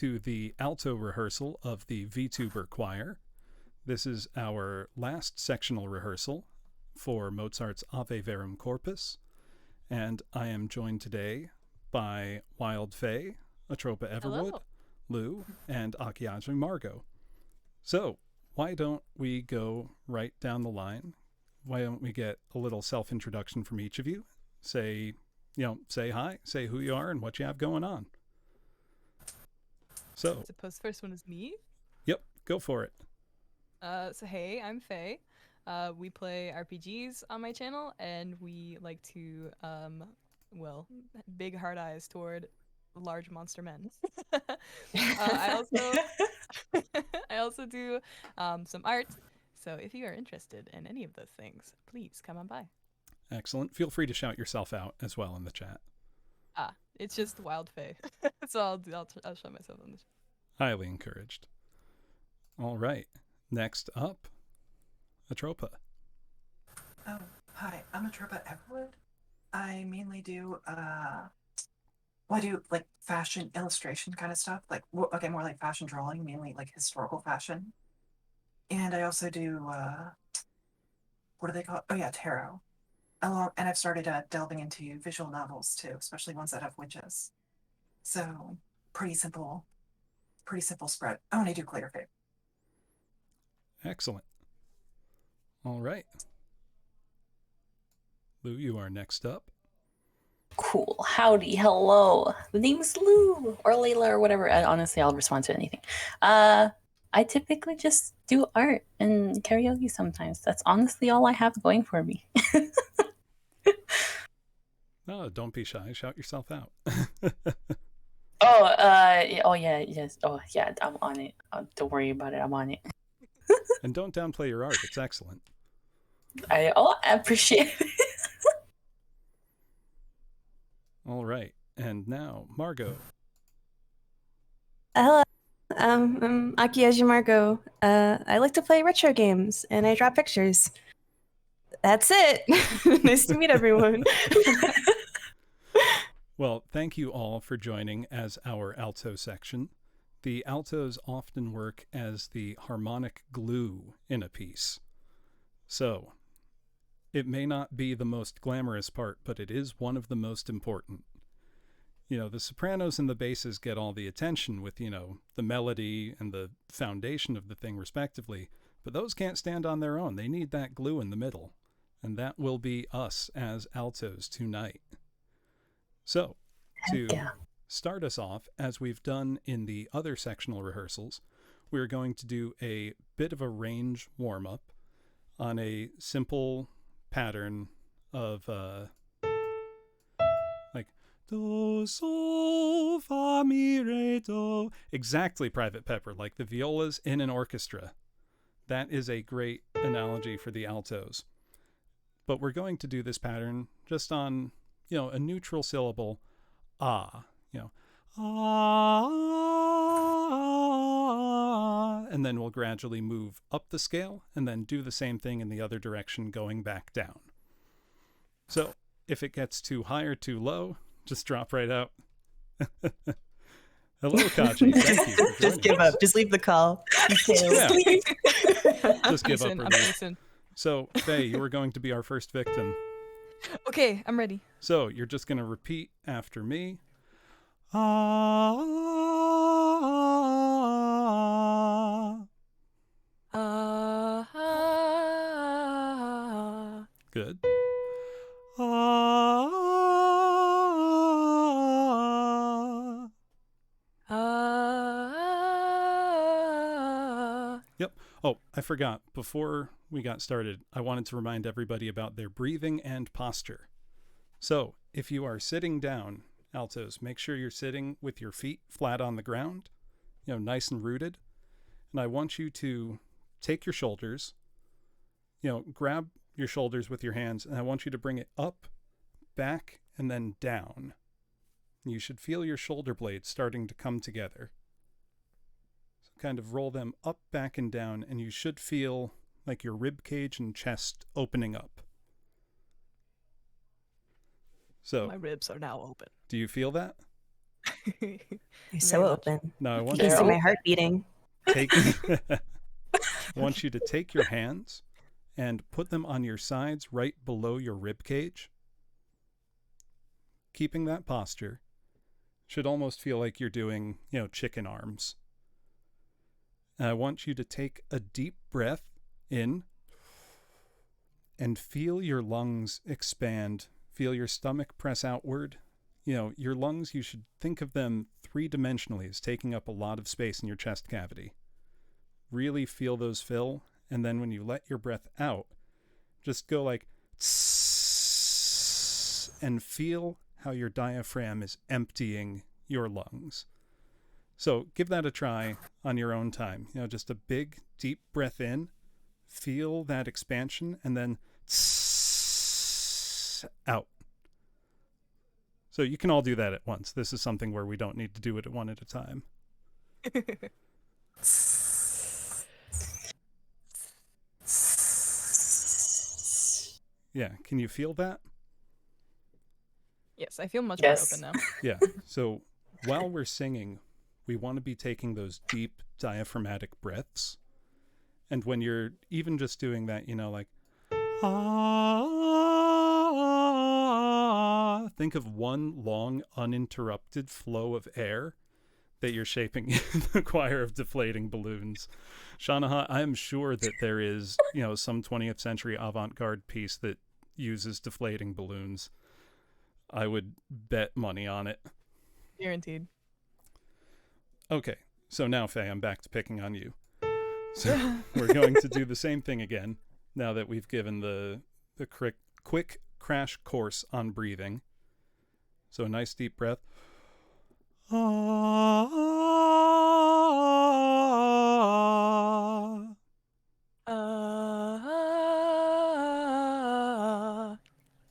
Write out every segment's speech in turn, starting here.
to the Alto rehearsal of the VTuber Choir. This is our last sectional rehearsal for Mozart's Ave Verum Corpus, and I am joined today by WildFaye, Atropa Everwood, Hello. Lou, and Akiaji Margo. So, why don't we go right down the line? Why don't we get a little self-introduction from each of you? Say hi, say who you are and what you have going on. So, I suppose the first one is me. yep, go for it. So hey, I'm Faye. We play RPGs on my channel, and we like to, big hard eyes toward large monster men. I also, I also do some art. So if you are interested in any of those things, please come on by. Excellent. Feel free to shout yourself out as well in the chat. It's just WildFaye. So I'll show myself on this. Highly encouraged. All right. Next up, Atropa. Oh, hi. I'm Atropa Everwood. I mainly do, I do like fashion illustration kind of stuff. More like fashion drawing, mainly like historical fashion. And I also do, what do they call it? Oh yeah, tarot. And I've started delving into visual novels too, especially ones that have witches. So pretty simple spread. Oh, and I do calligraphy. Excellent. All right. Lou, you are next up. Cool. Howdy. Hello. The name's Lou or Layla or whatever. Honestly, I'll respond to anything. I typically just do art and karaoke sometimes. That's honestly all I have going for me. No, don't be shy. Shout yourself out. Oh yeah, yes. Oh yeah, I'm on it. Don't worry about it. I'm on it. And don't downplay your art. It's excellent. I appreciate it. All right. And now, Margo. Hello, I'm Akiaji Margo. I like to play retro games and I draw pictures. That's it. Nice to meet everyone. Well, thank you all for joining as our alto section. The altos often work as the harmonic glue in a piece. So, it may not be the most glamorous part, but it is one of the most important. The sopranos and the basses get all the attention with, the melody and the foundation of the thing respectively, but those can't stand on their own. They need that glue in the middle, and that will be us as altos tonight. So, to start us off, as we've done in the other sectional rehearsals, we're going to do a bit of a range warm-up on a simple pattern of like do, sol, fa, mi, re, do. Exactly, Private Pepper, like the violas in an orchestra. That is a great analogy for the altos. But we're going to do this pattern just on, a neutral syllable, ah, ah, and then we'll gradually move up the scale and then do the same thing in the other direction going back down. So if it gets too high or too low, just drop right out. Hello, Kaji. Thank you for joining Just give us. up. Just leave the call. Yeah. Just give up or I'm leave. decent. So, Faye, you are going to be our first victim. Okay, I'm ready. So you're just going to repeat after me. Ah. Good. Ah. Yep. Oh, I forgot. Before we got started, I wanted to remind everybody about their breathing and posture. So, if you are sitting down, altos, make sure you're sitting with your feet flat on the ground, nice and rooted. And I want you to take your shoulders, grab your shoulders with your hands, and I want you to bring it up, back, and then down. You should feel your shoulder blades starting to come together. So kind of roll them up, back, and down, and you should feel like your rib cage and chest opening up. So My ribs are now open. do you feel that? You're so Very much. open. Now I You want can you see to my heart beating. take I want you to take your hands and put them on your sides right below your rib cage. Keeping that posture. Should almost feel like you're doing, chicken arms. And I want you to take a deep breath in and feel your lungs expand. Feel your stomach press outward. Your lungs, you should think of them three-dimensionally as taking up a lot of space in your chest cavity. Really feel those fill, and then when you let your breath out, just go like tss, and feel how your diaphragm is emptying your lungs. So give that a try on your own time. Just a big, deep breath in, feel that expansion, and then tss, out. So you can all do that at once. This is something where we don't need to do it one at a time. Yeah, can you feel that? Yes, I feel much Yes. more open now. Yeah. So while we're singing, we want to be taking those deep diaphragmatic breaths. And when you're even just doing that, like, ah, think of one long, uninterrupted flow of air that you're shaping in the choir of deflating balloons. Shanaha, I am sure that there is, some 20th century avant-garde piece that uses deflating balloons. I would bet money on it. Guaranteed. Okay, so now, Faye, I'm back to picking on you. So we're going to do the same thing again, now that we've given the quick crash course on breathing. So a nice deep breath.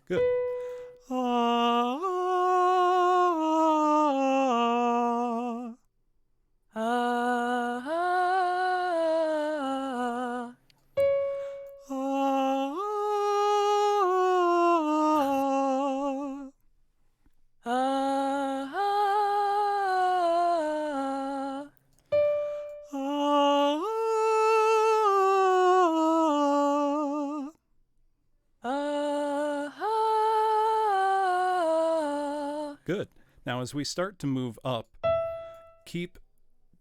Good. Good. Now, as we start to move up,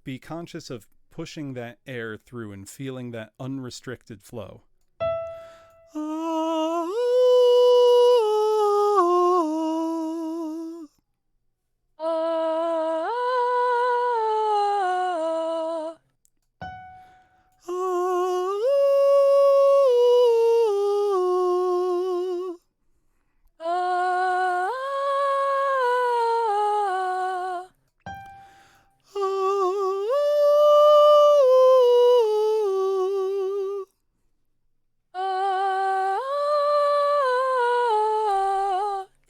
be conscious of pushing that air through and feeling that unrestricted flow.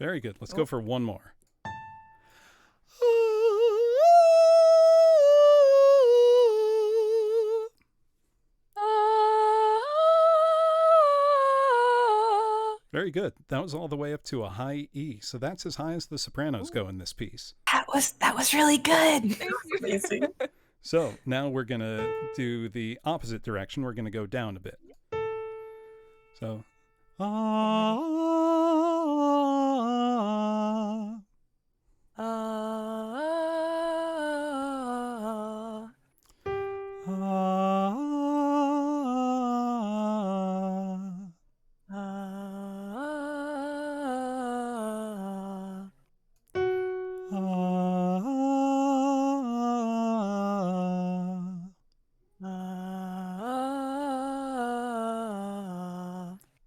Very good. Let's go for one more. Very good. That was all the way up to a high E. So that's as high as the sopranos go in this piece. That was really good. Thank you. Amazing. So now we're going to do the opposite direction. We're going to go down a bit. So,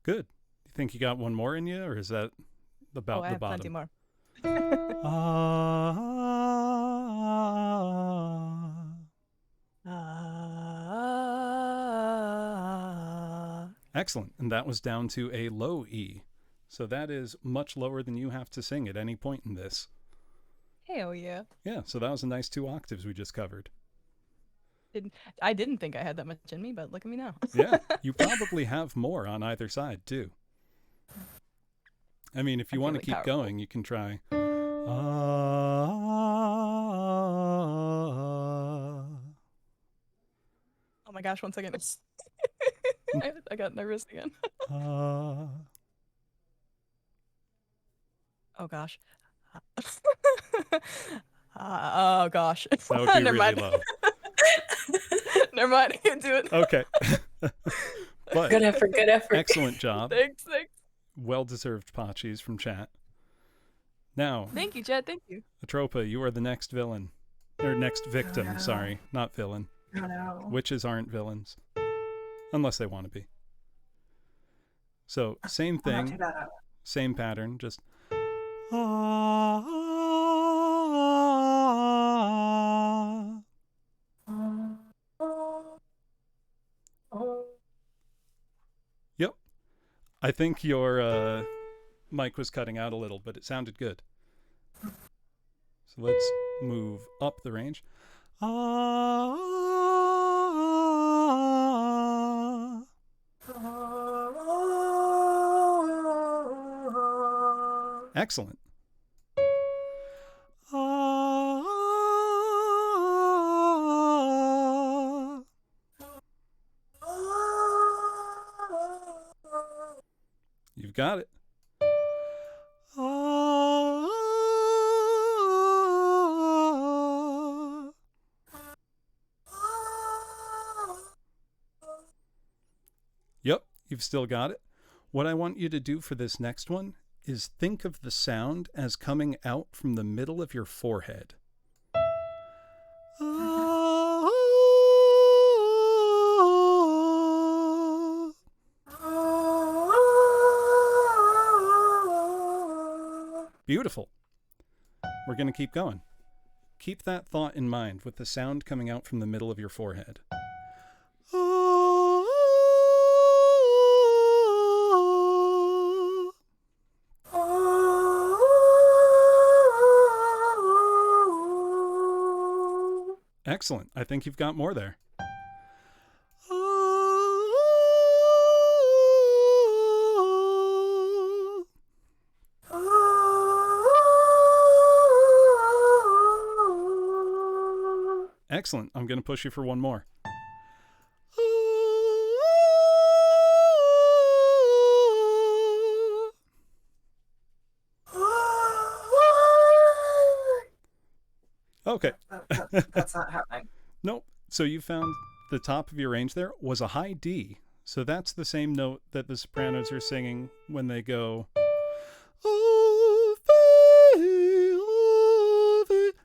good. You think you got one more in you, or is that about I the have plenty bottom? more. Excellent. And that was down to a low E. So that is much lower than you have to sing at any point in this. Hell yeah. Yeah, so that was a nice 2 octaves we just covered. I didn't think I had that much in me, but look at me now. Yeah, you probably have more on either side, too. I mean, if you I'm want to feeling keep powerful. going, you can try. my gosh, 1 second. I got nervous again. Ah. Oh gosh. Oh gosh. That would be Never really mind. low. Never mind. I can't do it. Okay. But Good effort. Good effort. excellent job. Thanks. Well-deserved Pachis from chat. Now, Thank you, Jed. Thank you. Atropa, you are the next villain. Or next victim, no. sorry. Not villain. Oh no. Witches aren't villains. Unless they want to be. So, same I'm not thing. too bad at it. Same pattern, just... Yep. I think your mic was cutting out a little, but it sounded good. So let's move up the range. Excellent. You've got it. Yep, you've still got it. What I want you to do for this next one is think of the sound as coming out from the middle of your forehead. Beautiful. We're going to keep going. Keep that thought in mind with the sound coming out from the middle of your forehead. Excellent. I think you've got more there. Excellent. I'm going to push you for one more. Okay. That's not happening. Nope. So you found the top of your range there was a high D. So that's the same note that the sopranos are singing when they go.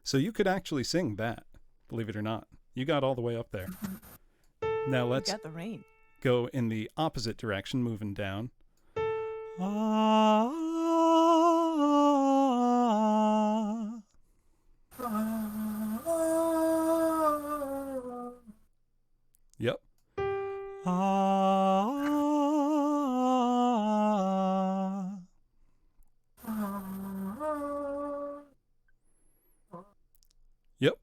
So you could actually sing that, believe it or not. You got all the way up there. Now let's Got the rain. go in the opposite direction, moving down. Yep. Yep.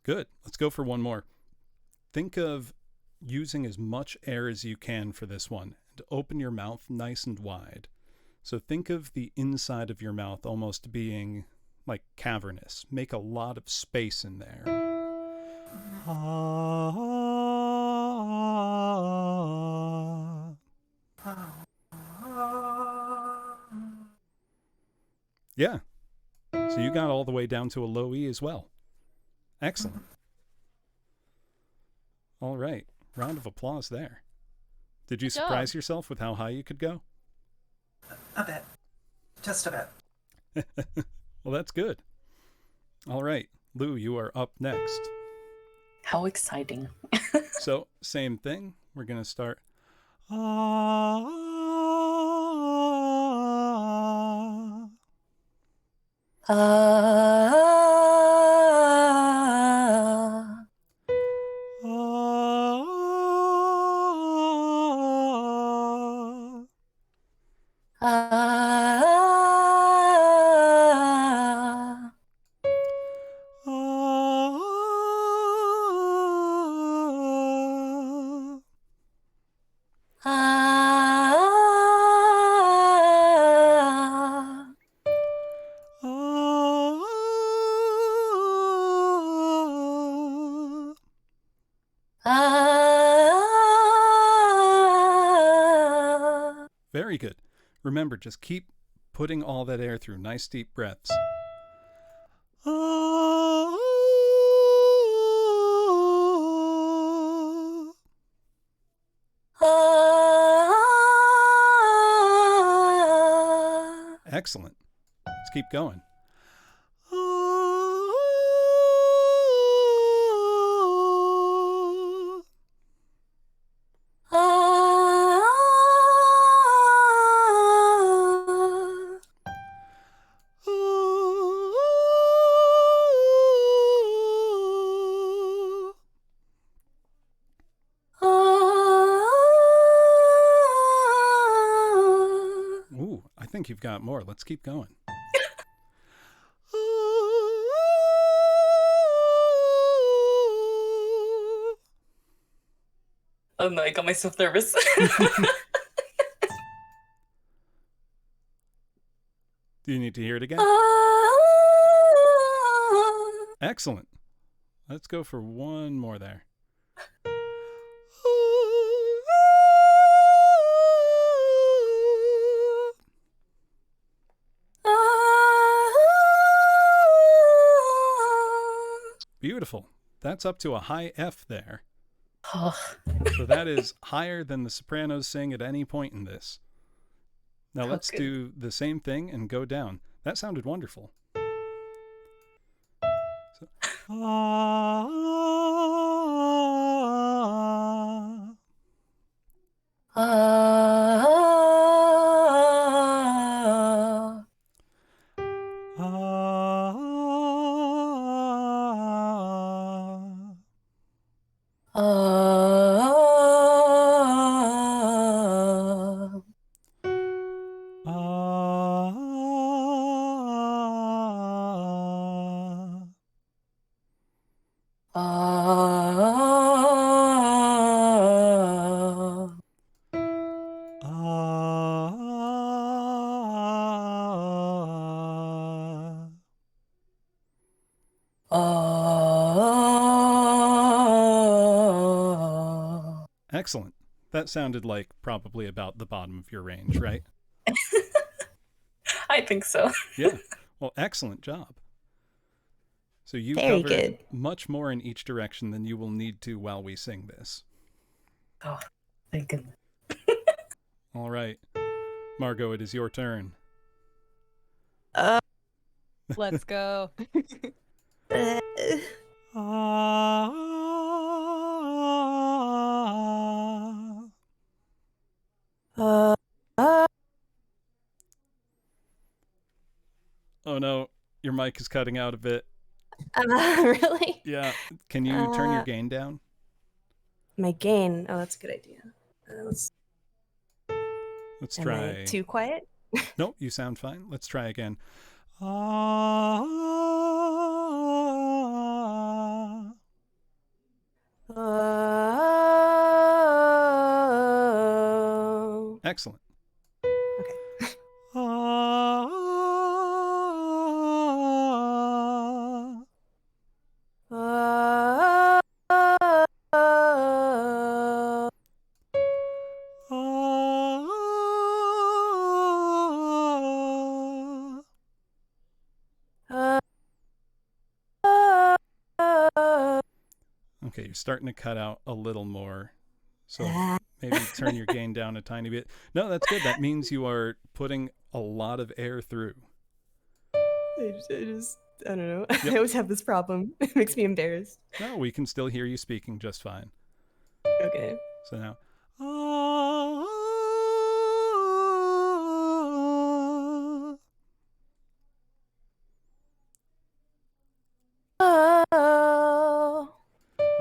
Good. Let's go for one more. Think of using as much air as you can for this one and open your mouth nice and wide. So think of the inside of your mouth almost being like cavernous. Make a lot of space in there. Yeah. So you got all the way down to a low E as well. Excellent. All right. Round of applause there. Did you Good job. surprise yourself with how high you could go? A bit. Just a bit. Well, that's good. All right. Lou, you are up next. How exciting. So, same thing. We're going to start. Very good. Remember, just keep putting all that air through. Nice deep breaths. Excellent. Let's keep going. Ooh, I think you've got more. Let's keep going. Oh no, I got myself nervous. Do you need to hear it again? Excellent. Let's go for one more there. Beautiful. That's up to a high F there. Oh. So that is higher than the sopranos sing at any point in this. Now let's Okay. do the same thing and go down. That sounded wonderful. So, Excellent. That sounded like probably about the bottom of your range, right? I think so. Yeah. Well, excellent job. So you Very covered good. much more in each direction than you will need to while we sing this. Oh, thank goodness. All right. Margo, it is your turn. Let's go. Uh, uh, Oh no, your mic is cutting out a bit. really? Yeah. Can you turn your Uh, gain down? My gain. Oh, that's a good idea. Let's Am try. I too quiet? Nope, you sound fine. Let's try again. Excellent. Okay. Okay, you're starting to cut out a little more. So maybe turn your gain down a tiny bit. No, that's good. That means you are putting a lot of air through. I don't know. Yep. I always have this problem. It makes me embarrassed. No, we can still hear you speaking just fine. Okay. So now.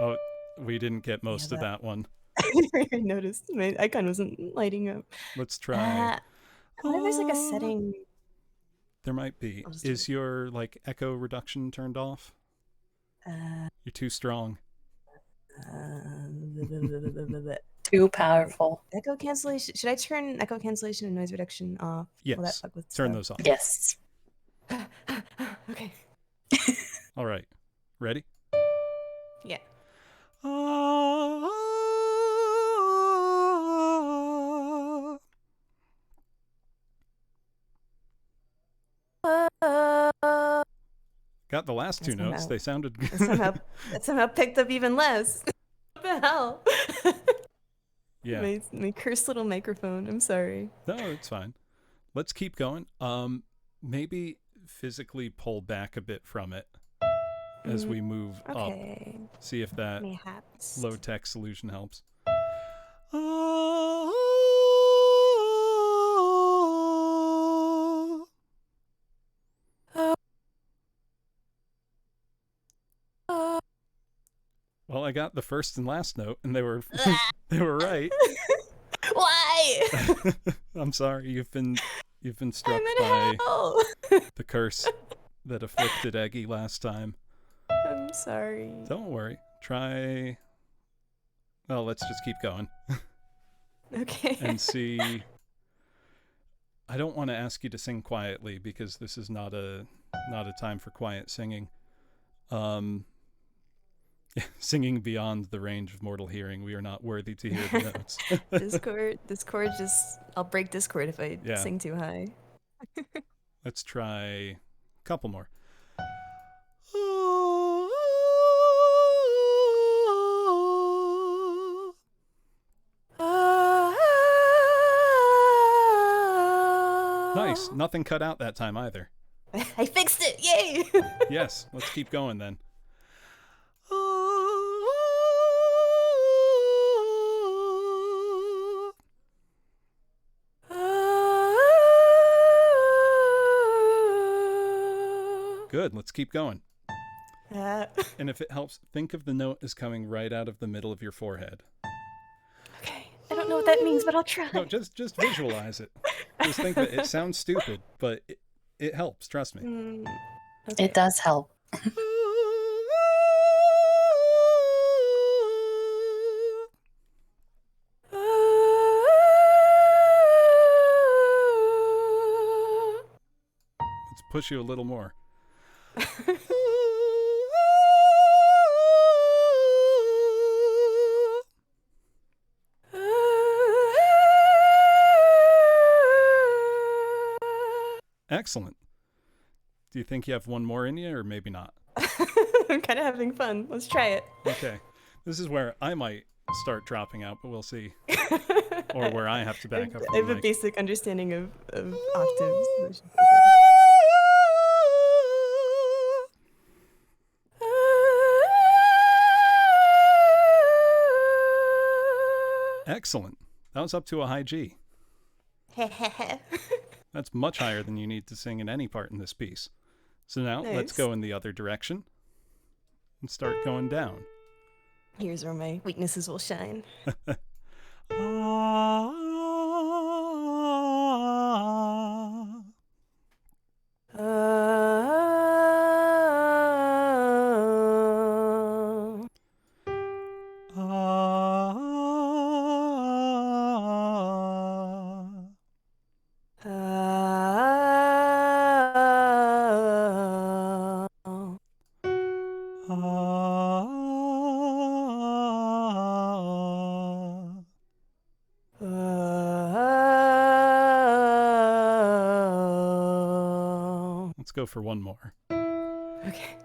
Oh, we didn't get most of that one. I noticed my icon wasn't lighting up. Let's try. I wonder if there's like a setting. There might be. I'll just do Is your like echo reduction turned off? You're too strong. Too powerful. Echo cancellation. Should I turn echo cancellation and noise reduction off? Will that Yes. fuck with Turn stuff? those off. Yes. Okay. All right. Ready? Yeah. Got the last two Somehow- notes. They sounded good. That somehow picked up even less. What the hell? Yeah. My cursed little microphone. I'm sorry. No, it's fine. Let's keep going. Maybe physically pull back a bit from it as we move up. Okay. See if that Mayhaps. low tech solution helps. Well, I got the first and last note, and they were they were right. Why? I'm sorry. You've been struck I'm in by hell. the curse that afflicted Eggy last time. I'm sorry. Don't worry. Try. Well, let's just keep going Okay. and see. I don't want to ask you to sing quietly because this is not a time for quiet singing. Singing beyond the range of mortal hearing, we are not worthy to hear the notes. Discord just I'll break Discord if I Yeah. sing too high. Let's try a couple more. Nice. Nothing cut out that time either. I fixed it. Yay. Yes. Let's keep going then. Good. Let's keep going. And if it helps, think of the note as coming right out of the middle of your forehead. Okay. I don't know what that means, but I'll try. No, just visualize it. Just think that it sounds stupid, but it helps. Trust me. Okay. It does help. Let's push you a little more. Excellent. Do you think you have one more in you, or maybe not? I'm kind of having fun. Let's try it. Okay. This is where I might start dropping out, but we'll see. Or where I have to back up. I have the a mic. basic understanding of octaves. So it should be Excellent. That was up to a high G. good. That's much higher than you need to sing in any part in this piece. So now let's Nice. go in the other direction and start going down. Here's where my weaknesses will shine. Let's go for one more. Okay.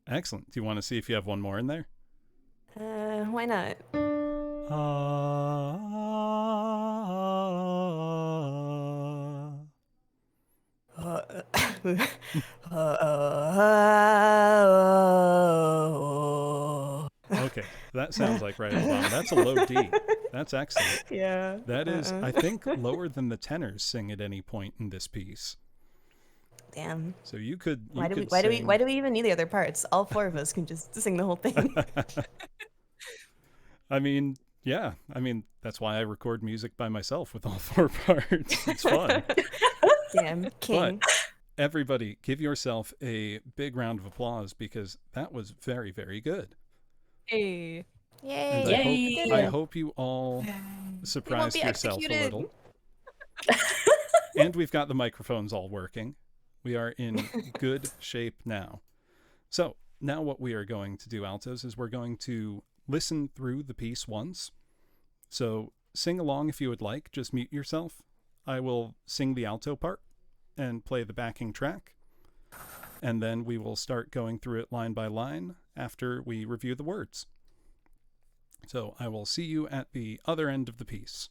Excellent. Do you want to see if you have one more in there? Why not? Okay, that sounds like right at the bottom. That's a low D. That's excellent. Yeah. That is, I think, lower than the tenors sing at any point in this piece. Damn. So you could. Why do we even need the other parts? All four of us can just sing the whole thing. I mean, yeah. I mean, that's why I record music by myself with all four parts. It's fun. Damn, king. But everybody, give yourself a big round of applause because that was very, very good. Hey. Yay! And Yay. I hope you all surprised yourself a little. And we've got the microphones all working. We are in good shape now. So now what we are going to do, Altos, is we're going to listen through the piece once. So sing along if you would like. Just mute yourself. I will sing the alto part and play the backing track. And then we will start going through it line by line after we review the words. So I will see you at the other end of the piece.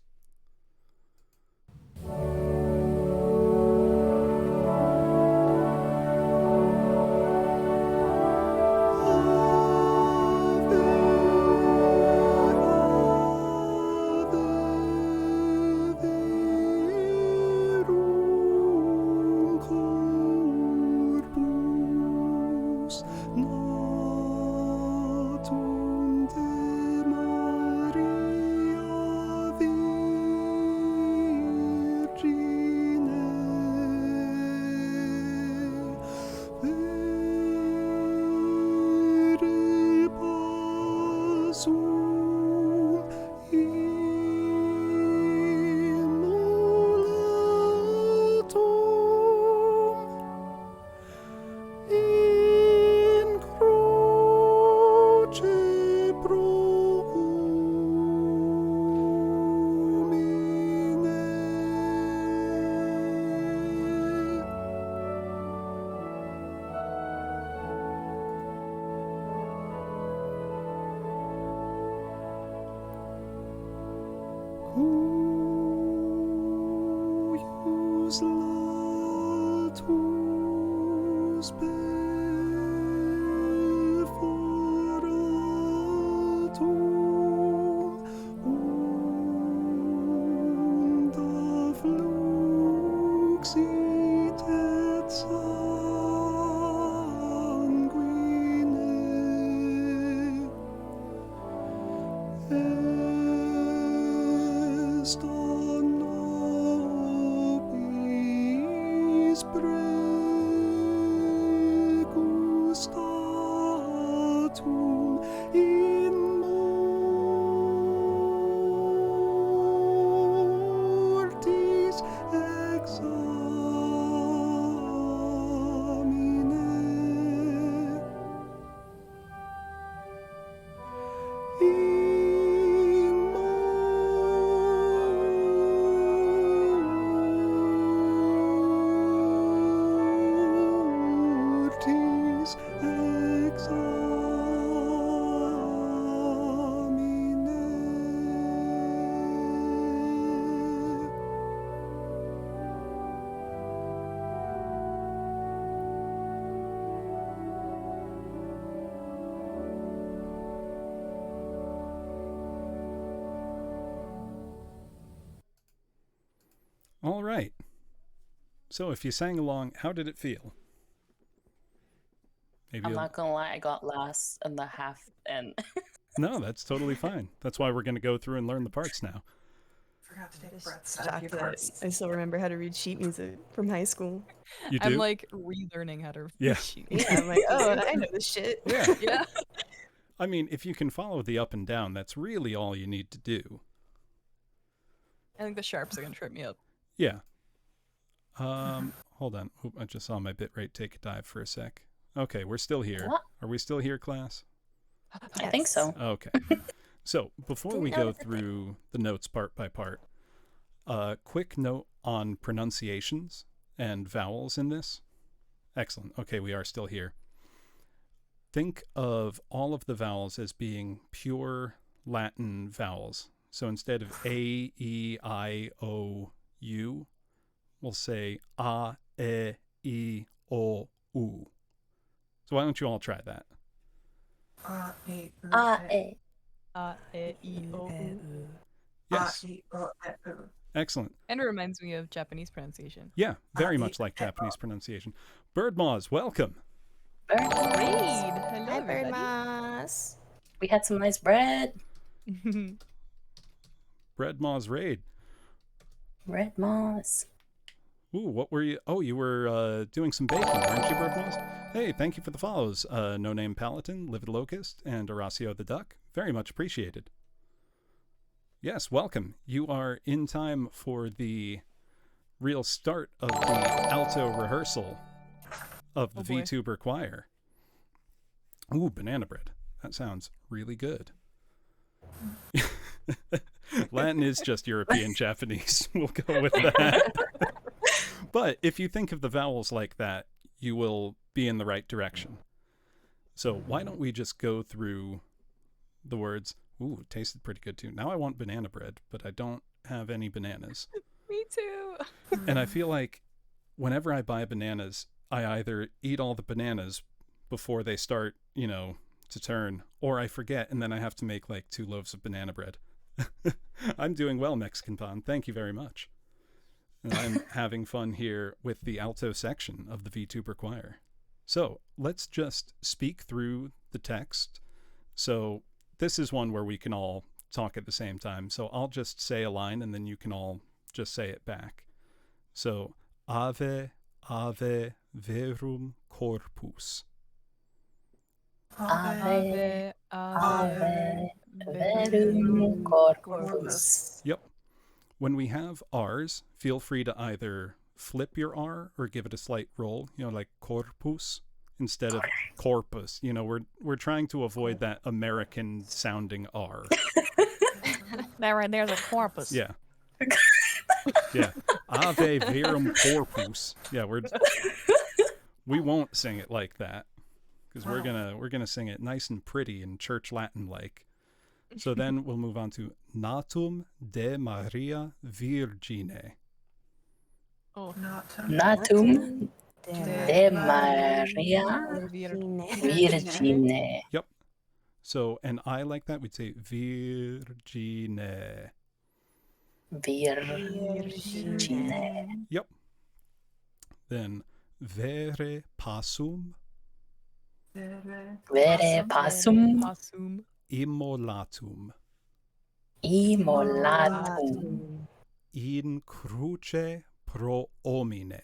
All right. So if you sang along, how did it feel? Maybe I'm not gonna lie, I got lost in the half and No, that's totally fine. That's why we're going to go through and learn the parts now. Forgot to take Just breaths. shocked that I still remember how to read sheet music from high school. You do? I'm like relearning how to Yeah. shoot. Yeah, I'm like, oh, I know this shit. Yeah. Yeah. I mean, if you can follow the up and down, that's really all you need to do. I think the sharps are gonna trip me up. Yeah. Hold on. Oop, I just saw my bitrate take a dive for a sec. Okay, we're still here. What? Are we still here, class? I think so. Okay. So before we go through the notes part by part, quick note on pronunciations and vowels in this. Excellent. Okay, we are still here. Think of all of the vowels as being pure Latin vowels. So instead of A, E, I, O, U, we'll say A, E, I, O, U. So why don't you all try that? E, I, O, U. Yes. Excellent. And it reminds me of Japanese pronunciation. Yeah, very much like Japanese pronunciation. Birdmaws, welcome. Raid. Hello, Hi, everybody. Birdmas. We had some nice bread. Breadmaws raid. Red moss. Ooh, what were you? Oh, you were doing some baking, weren't you, Birdmaws? Hey, thank you for the follows. No Name Paladin, Livid Locust, and Horacio the Duck. Very much appreciated. Yes, welcome. You are in time for the real start of the Alto rehearsal of the boy. VTuber choir. Ooh, banana bread. That sounds really good. Latin is just European Japanese. We'll go with that. But if you think of the vowels like that, you will be in the right direction. So why don't we just go through the words? Ooh, it tasted pretty good too. Now I want banana bread, but I don't have any bananas. Me too. And I feel like whenever I buy bananas, I either eat all the bananas before they start, to turn, or I forget and then I have to make like 2 loaves of banana bread. I'm doing well, Mexican Pond. Thank you very much. And I'm having fun here with the alto section of the VTuber Choir. So let's just speak through the text. So this is one where we can all talk at the same time. So I'll just say a line and then you can all just say it back. So, ave, ave, verum corpus. Ave, Ave, verum corpus. Yep. When we have R's, feel free to either flip your R or give it a slight roll, like corpus instead of corpus. We're trying to avoid that American sounding R. There's a corpus. Yeah. Yeah. Ave verum corpus. Yeah, we won't sing it like that because we're gonna sing it nice and pretty and church Latin like. So then we'll move on to Natum de Maria Virgine. Oh, Natum de Maria Virgine. Yep. So, and I like that. We'd say Virgine. Virgine. Yep. Then Vere Passum Vere passum Immolatum immolatum in cruce pro homine.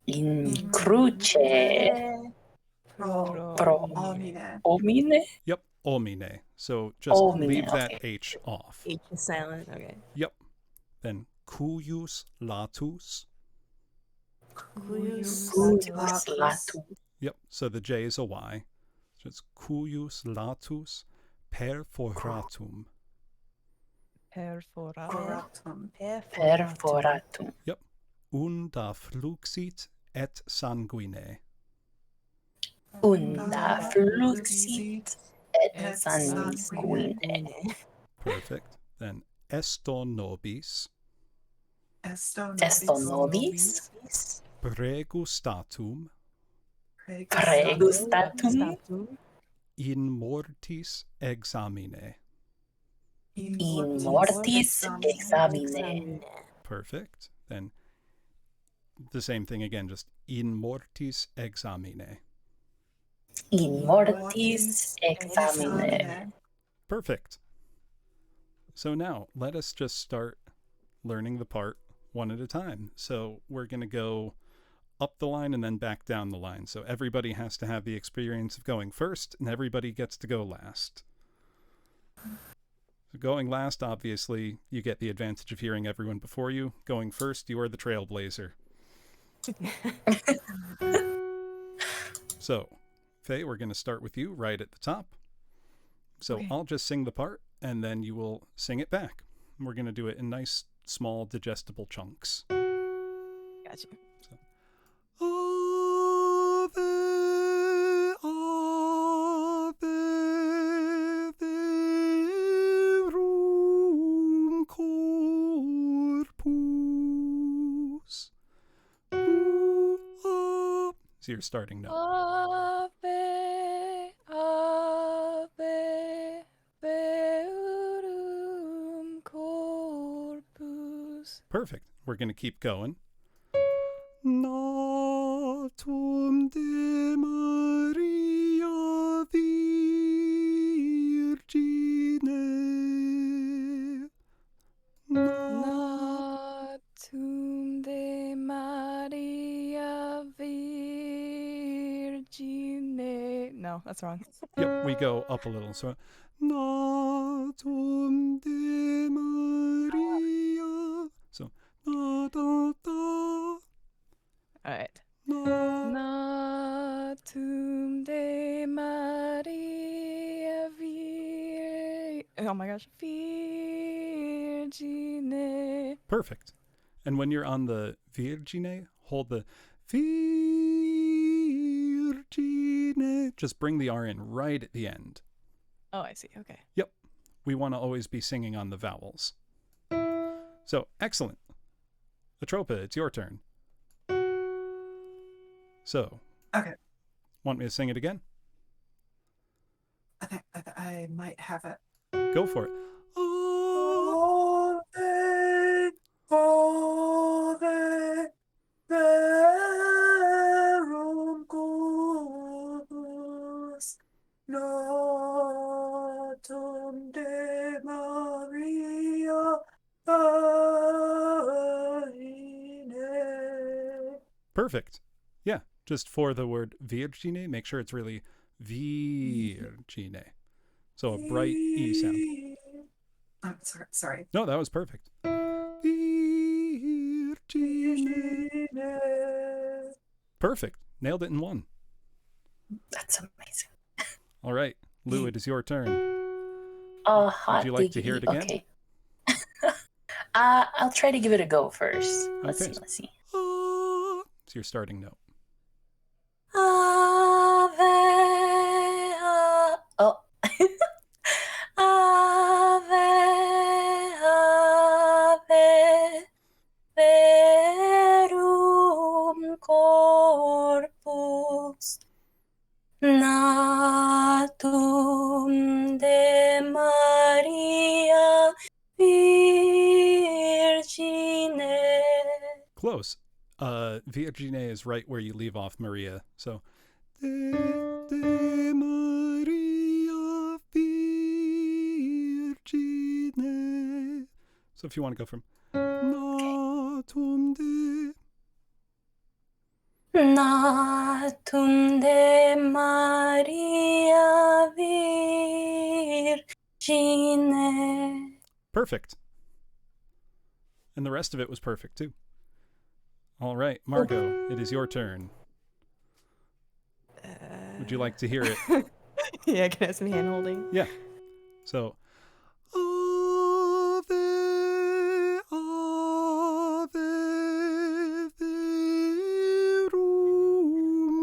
in cruce pro homine. Yep, homine. So just Homine, leave that okay. H off. H is silent. Okay. Yep. Then cuius latus. Cuius latum. Yep. So the J is a Y. So it's cuius latus perforatum. perforatum. Perforatum. Yep. Unda fluxit et sanguine. Unda fluxit et sanguine. Perfect. Then esto nobis Esto nobis pregustatum pregustatum in mortis examine. in mortis examine. Perfect. Then the same thing again, just in mortis examine. In mortis examine. Perfect. So now let us just start learning the part one at a time. So we're going to go up the line and then back down the line. So everybody has to have the experience of going first and everybody gets to go last. So going last, obviously, you get the advantage of hearing everyone before you. Going first, you are the trailblazer. So, Faye, we're going to start with you right at the top. So Okay. I'll just sing the part and then you will sing it back. We're going to do it in nice, small, digestible chunks. Gotcha. Ave, ave, verum corpus. So you're starting note. Ave, ave, verum corpus. Perfect. We're going to keep going. Natum de Maria Virgine. Natum de Maria Virgine. No, that's wrong. Yep, we go up a little. So, Natum de Maria. So, na da da. All right. Na. Natum de Maria Virgine. Oh my gosh. Virgine. Perfect. And when you're on the Virgine, hold the Virgine. Just bring the R in right at the end. Oh, I see. Okay. Yep. We want to always be singing on the vowels. So, excellent. Atropa, it's your turn. So, Okay. want me to sing it again? I think I might have it. Go for it. Ave, verum corpus natum de Maria Virgine. Perfect. Yeah, just for the word Virgine, make sure it's really Virgine. So a bright E sound. I'm sorry. No, that was perfect. Virgine. Perfect. Nailed it in one. That's amazing. All right, Lou, it is your turn. Oh, hot Would you like to diggity. hear it again? Okay. I'll try to give it a go first. Let's Okay. see. It's your starting note. Ave, oh. Ave, ave, verum corpus natum de Maria Virgine. Close. Virgine is right where you leave off Maria. So, de Maria Virgine. So if you want to go from natum de. Natum de Maria Virgine. Perfect. And the rest of it was perfect too. All right, Margo, it is your turn. Would you like to hear it? Yeah, can I have some hand holding? Yeah. So, Ave, Ave, verum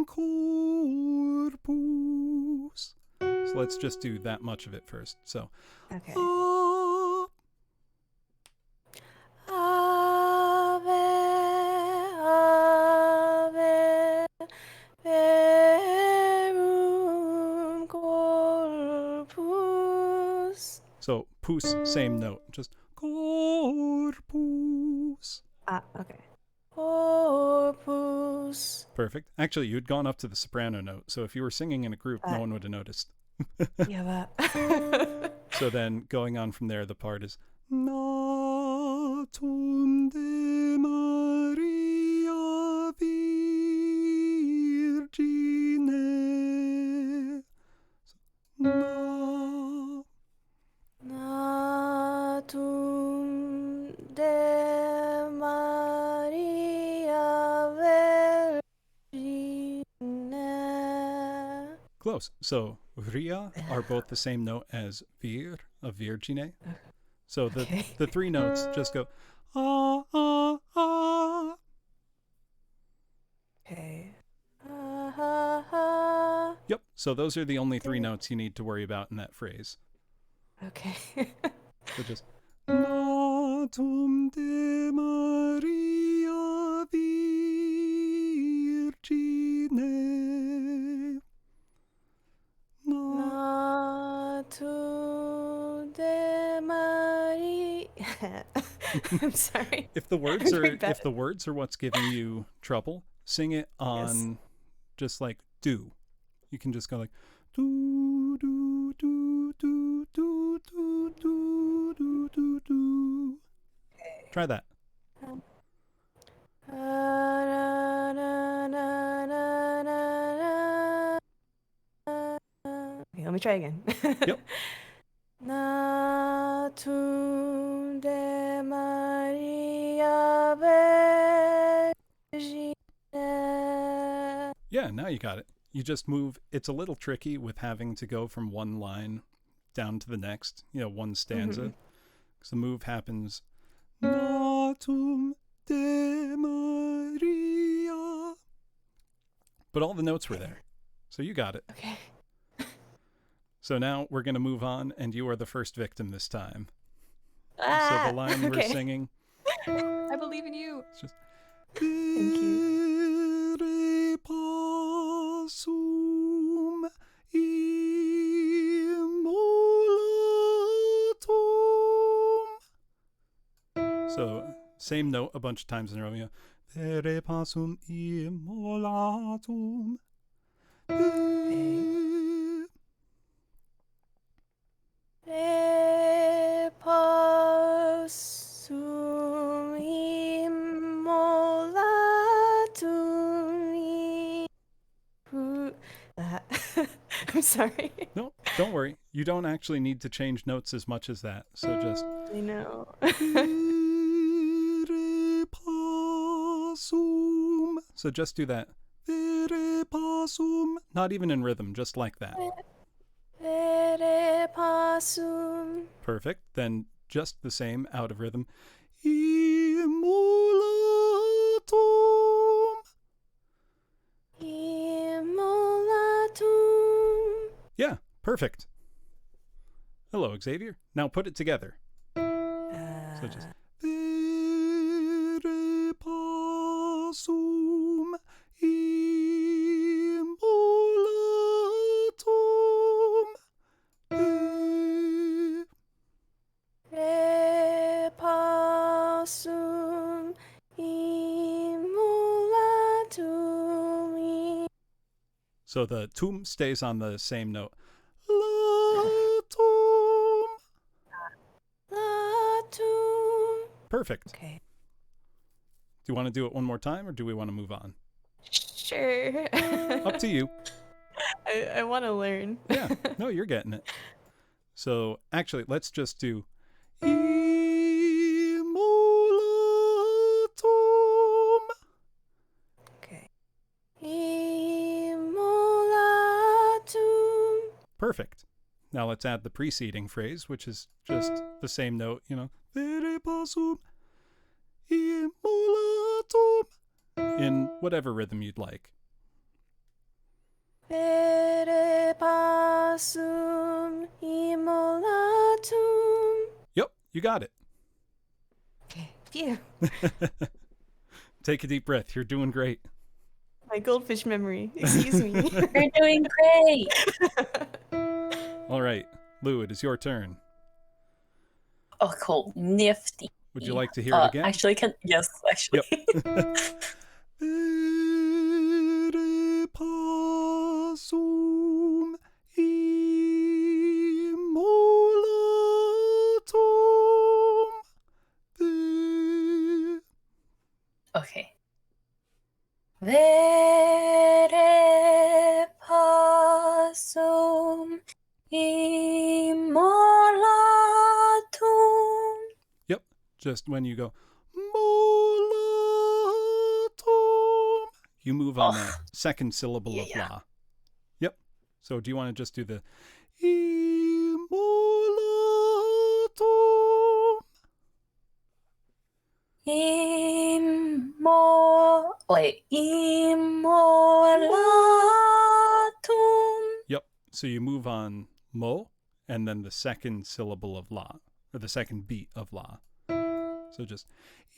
corpus. So let's just do that much of it first. So, Okay. Ah, Ave, verum corpus. so pus, same note, just corpus. Okay. Corpus. Perfect. Actually, you'd gone up to the soprano note, so if you were singing in a group, no one would have noticed. Yeah, that. So then going on from there, the part is Natum de Maria Virgine. Na. Natum de Maria Virgine. Close. So Ria are both the same note as Vir, of Virgine. So the three notes just go ah, ah, ah. Okay. Ha ha ha. Yep. So those are the only three notes you need to worry about in that phrase. Okay. So just Natum de Maria Virgine. Natum de Maria. I'm sorry. If the words are Doing that. if the words are what's giving you trouble, sing it on just like do. You can just go like do do do do do do do do do do. Try that. Okay, let me try again. Yep. Natum de Maria Virgine. Yeah, now you got it. You just move. It's a little tricky with having to go from one line down to the next, one stanza. Because the move happens. Natum de Maria. But all the notes were there. So you got it. Okay. So now we're going to move on, and you are the first victim this time. Ah, So the line we're okay. singing. I believe in you. It's just. Thank you. Vere pasum immolatum. So same note a bunch of times in a row. Vere pasum immolatum. Repasum immolatum. I'm sorry. No, don't worry. You don't actually need to change notes as much as that. So just. I know. Vere pasum. So just do that. Vere pasum. Not even in rhythm, just like that. Vere pasum. Perfect. Then just the same out of rhythm. Immolatum. Immolatum. Yeah, perfect. Hello, Xavier. Now put it together. So just. Vere pasum immolatum. Repasum immolatum. So the tum stays on the same note. Latum. Latum. Perfect. Okay. Do you want to do it one more time, or do we want to move on? Sure. Up to you. I want to learn. Yeah. No, you're getting it. So actually, let's just do immolatum. Okay. Immolatum. Perfect. Now let's add the preceding phrase, which is just the same note, Vere pasum immolatum, in whatever rhythm you'd like. Vere pasum immolatum. Yep, you got it. Okay. Phew. Take a deep breath. You're doing great. My goldfish memory. Excuse me. You're doing great. All right, Lou, it is your turn. Oh, cool. Nifty. Would you like to hear it again? Actually, yes, actually. Yep. Vere pasum immolatum. Okay. Vere pasum immolatum. Yep, just when you go molatum, you move on that second syllable of la. Yep. So do you want to just do the immolatum? Immolatum. Yep. So you move on mo and then the second syllable of la, or the second beat of la. So just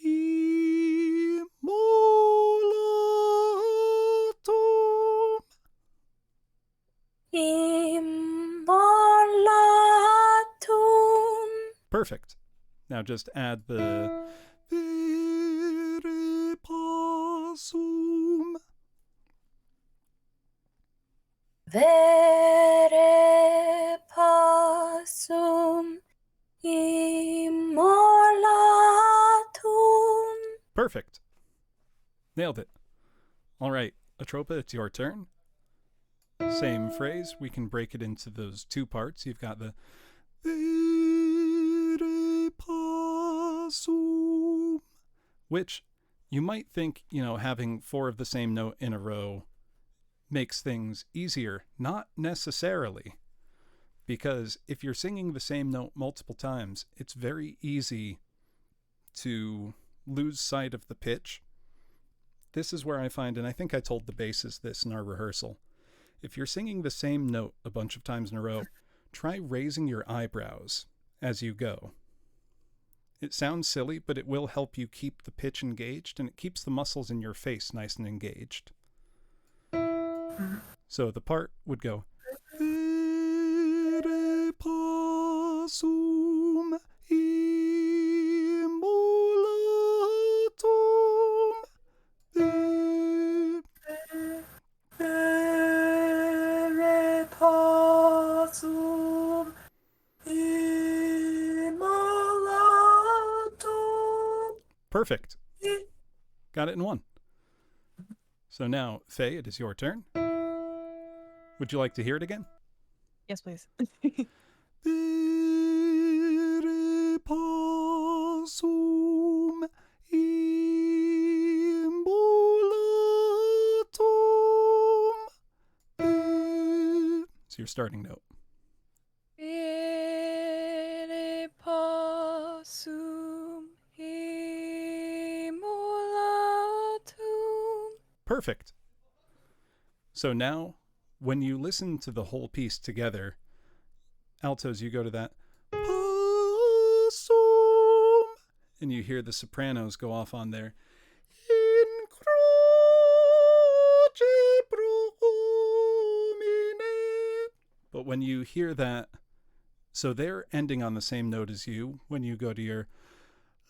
immolatum. Immolatum. Perfect. Now just add the vere pasum. Vere pasum immolatum. Perfect. Nailed it. All right, Atropa, it's your turn. Same phrase. We can break it into those two parts. You've got the vere pasum, which you might think, having four of the same note in a row makes things easier. Not necessarily. Because if you're singing the same note multiple times, it's very easy to lose sight of the pitch. This is where I find, and I think I told the bassist this in our rehearsal, if you're singing the same note a bunch of times in a row, try raising your eyebrows as you go. It sounds silly, but it will help you keep the pitch engaged, and it keeps the muscles in your face nice and engaged. So the part would go, Vere pasum immolatum. Vere pasum immolatum. Perfect. Got it in one. So now, Faye, it is your turn. Would you like to hear it again? Yes, please. Vere pasum immolatum. So your starting note. Vere pasum immolatum. Perfect. So now, when you listen to the whole piece together, altos, you go to that passum, and you hear the sopranos go off on there. In croce promine. But when you hear that, so they're ending on the same note as you when you go to your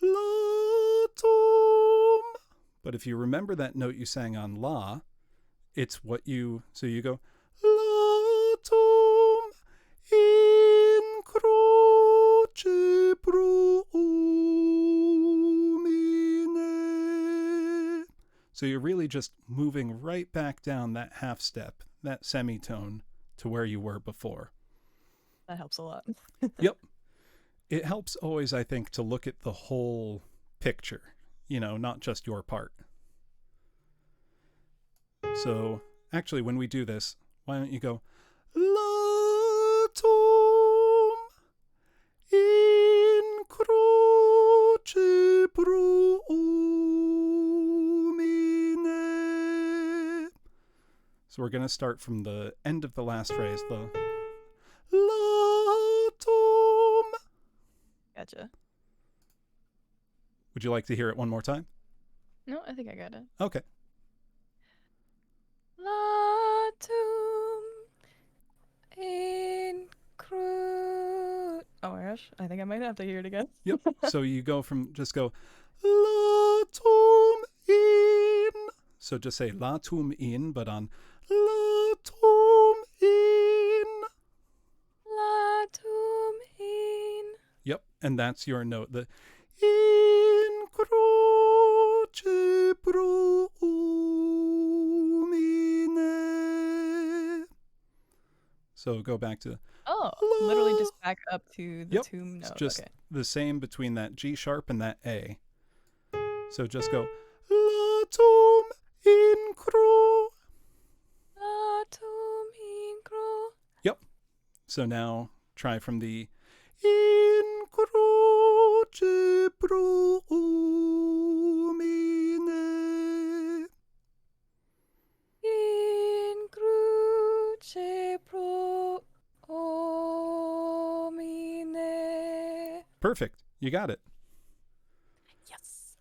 latum. But if you remember that note you sang on la, it's what you, so you go latum in croce promine. So you're really just moving right back down that half step, that semitone, to where you were before. That helps a lot. Yep. It helps always, I think, to look at the whole picture, not just your part. So, actually, when we do this, why don't you go latum in croce promine. So we're going to start from the end of the last phrase, the latum. Gotcha. Would you like to hear it one more time? No, I think I got it. Okay. Latum in cru. Oh my gosh, I think I might have to hear it again. Yep. So you go from, just go latum in. So just say latum in, but on latum in. Latum in. Yep. And that's your note. The in croce promine. So go back to. Oh, literally just back up to the Yep, tomb it's note. just Okay. the same between that G sharp and that A. So just go latum in cro. Latum in cro. Yep. So now try from the in croce promine. In cruce pro omine. Perfect. You got it. Yes.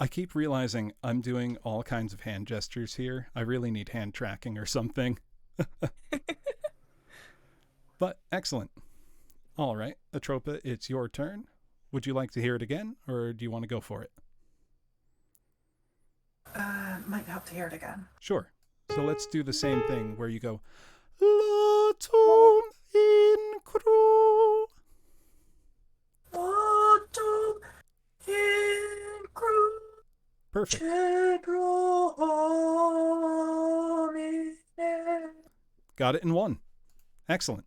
I keep realizing I'm doing all kinds of hand gestures here. I really need hand tracking or something. But excellent. All right, Atropa, it's your turn. Would you like to hear it again, or do you want to go for it? Might help to hear it again. Sure. So let's do the same thing where you go latum in cro. Latum in cru. Perfect. Got it in one. Excellent.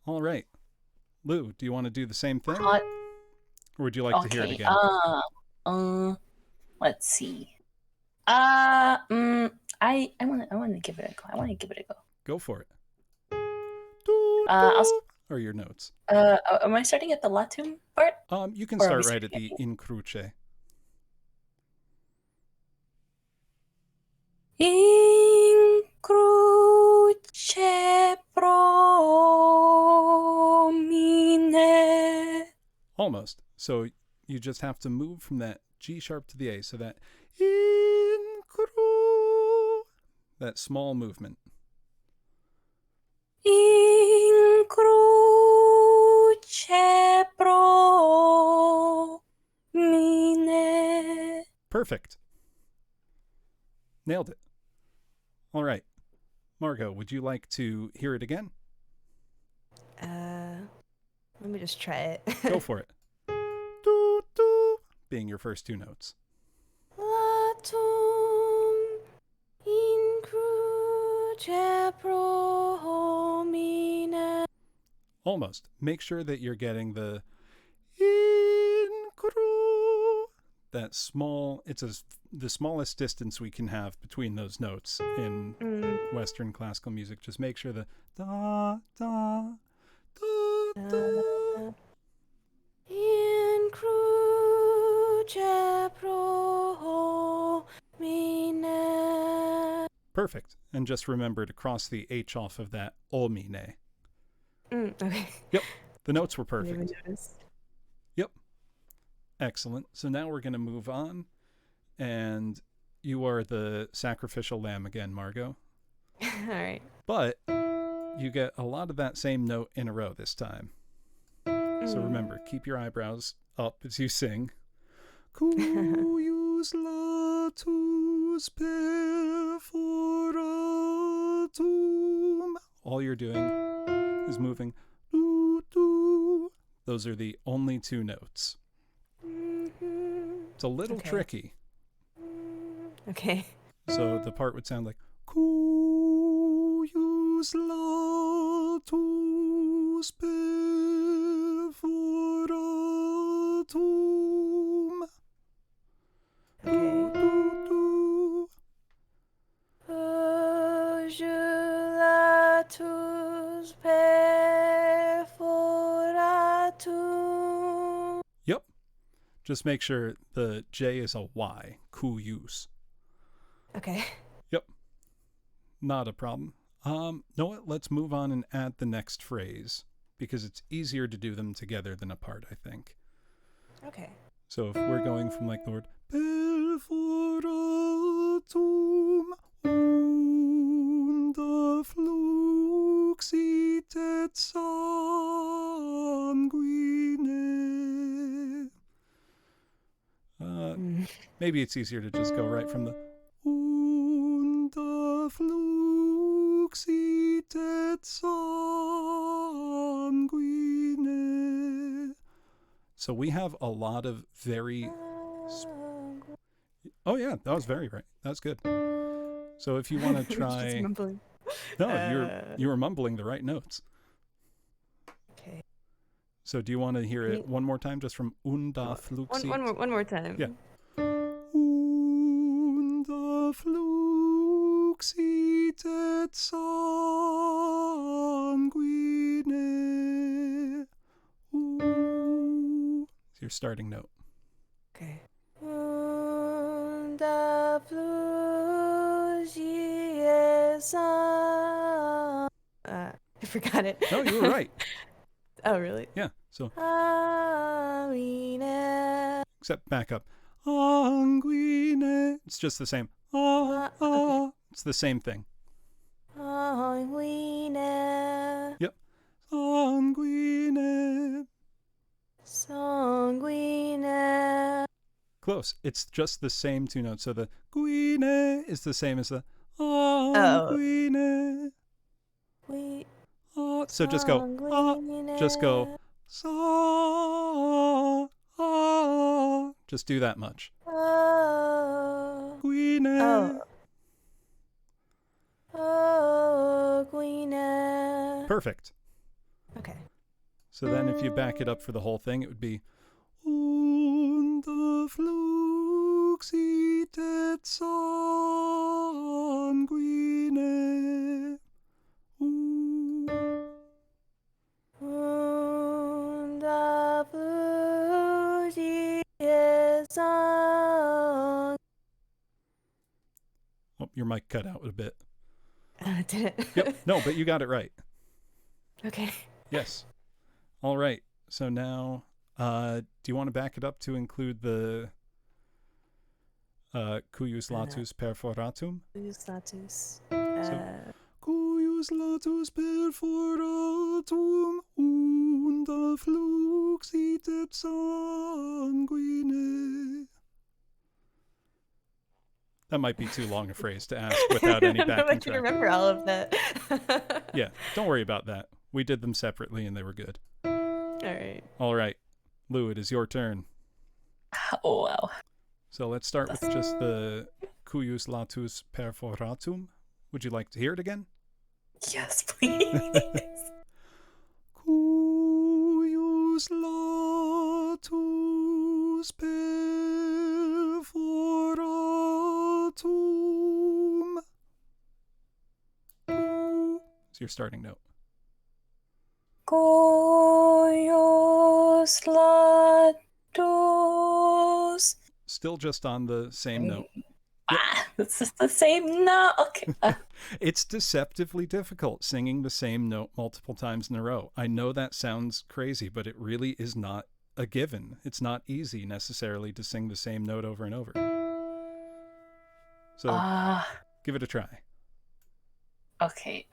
All right. Lou, do you want to do the same thing? Hot. Or would you like to hear it again? Let's see. I want to give it a go. Go for it. Do Or your notes. Am I starting at the latum part? You can Or are we start right at starting the in cruce. In cruce promine. Almost. So you just have to move from that G sharp to the A. So that in cru, that small movement. In cruce promine. Perfect. Nailed it. All right. Margo, would you like to hear it again? Let me just try it. Go for it. Do, do, being your first two notes. Latum in cruce promine. Almost. Make sure that you're getting the in cru. That small, the smallest distance we can have between those notes in Western classical music. Just make sure the da, da, da, da. In cruce promine. Perfect. And just remember to cross the H off of that omine. Okay. Yep. The notes were Never perfect. noticed. Yep. Excellent. So now we're going to move on. And you are the sacrificial lamb again, Margo. All right. But you get a lot of that same note in a row this time. So remember, keep your eyebrows up as you sing. Cuius latus perforatum. All you're doing is moving. Doo, doo. Those are the only two notes. It's a little tricky. Okay. So the part would sound like Cuius latus perforatum. Okay. Ojulatus perforatum. Yep. Just make sure the J is a Y. Cuius. Okay. Yep. Not a problem. Know what? Let's move on and add the next phrase because it's easier to do them together than apart, I think. Okay. So if we're going from like the word perforatum unda fluxitet sanguine. Maybe it's easier to just go right from the unda fluxitet sanguine. So we have a lot of very... Oh yeah, that was very right. That's good. So if you want to Just try... mumbling. No, you were mumbling the right notes. Okay. So do you want to hear it one more time just from unda fluxit? One more time. Yeah. Unda fluxit et sanguine. It's your starting note. Okay. Unda fluxiet I forgot it. No, you were right. Oh, really? Yeah. So Anguine. except back up. Anguine. It's just the same. It's the same thing. Sanguine. Yep. Sanguine. Sanguine. Close. It's just the same two notes. So the guine is the same as the anguine. So just go. Just go. Sa. Just do that much. Guine. Guine. Perfect. Okay. So then if you back it up for the whole thing, it would be unda fluxit et sanguine. Nope, your mic cut out a bit. Did it? Yep. No, but you got it right. Okay. Yes. All right. So now, do you want to back it up to include the cuius latus perforatum? Cuius latus. Cuius latus perforatum unda fluxit et sanguine. That might be too long a phrase to ask without any I don't know if I backing can track. remember all of that. Yeah, don't worry about that. We did them separately and they were good. All All right. Lou, it is your turn. Oh, wow. So let's start with just the cuius latus perforatum. Would you like to hear it again? Yes, please. Cuius latus perforatum. It's your starting note. Cuius latus. Still just on the same note. It's just the same note. Okay. It's deceptively difficult singing the same note multiple times in a row. I know that sounds crazy, but it really is not a given. It's not easy necessarily to sing the same note over and over. So give it a try. Okay.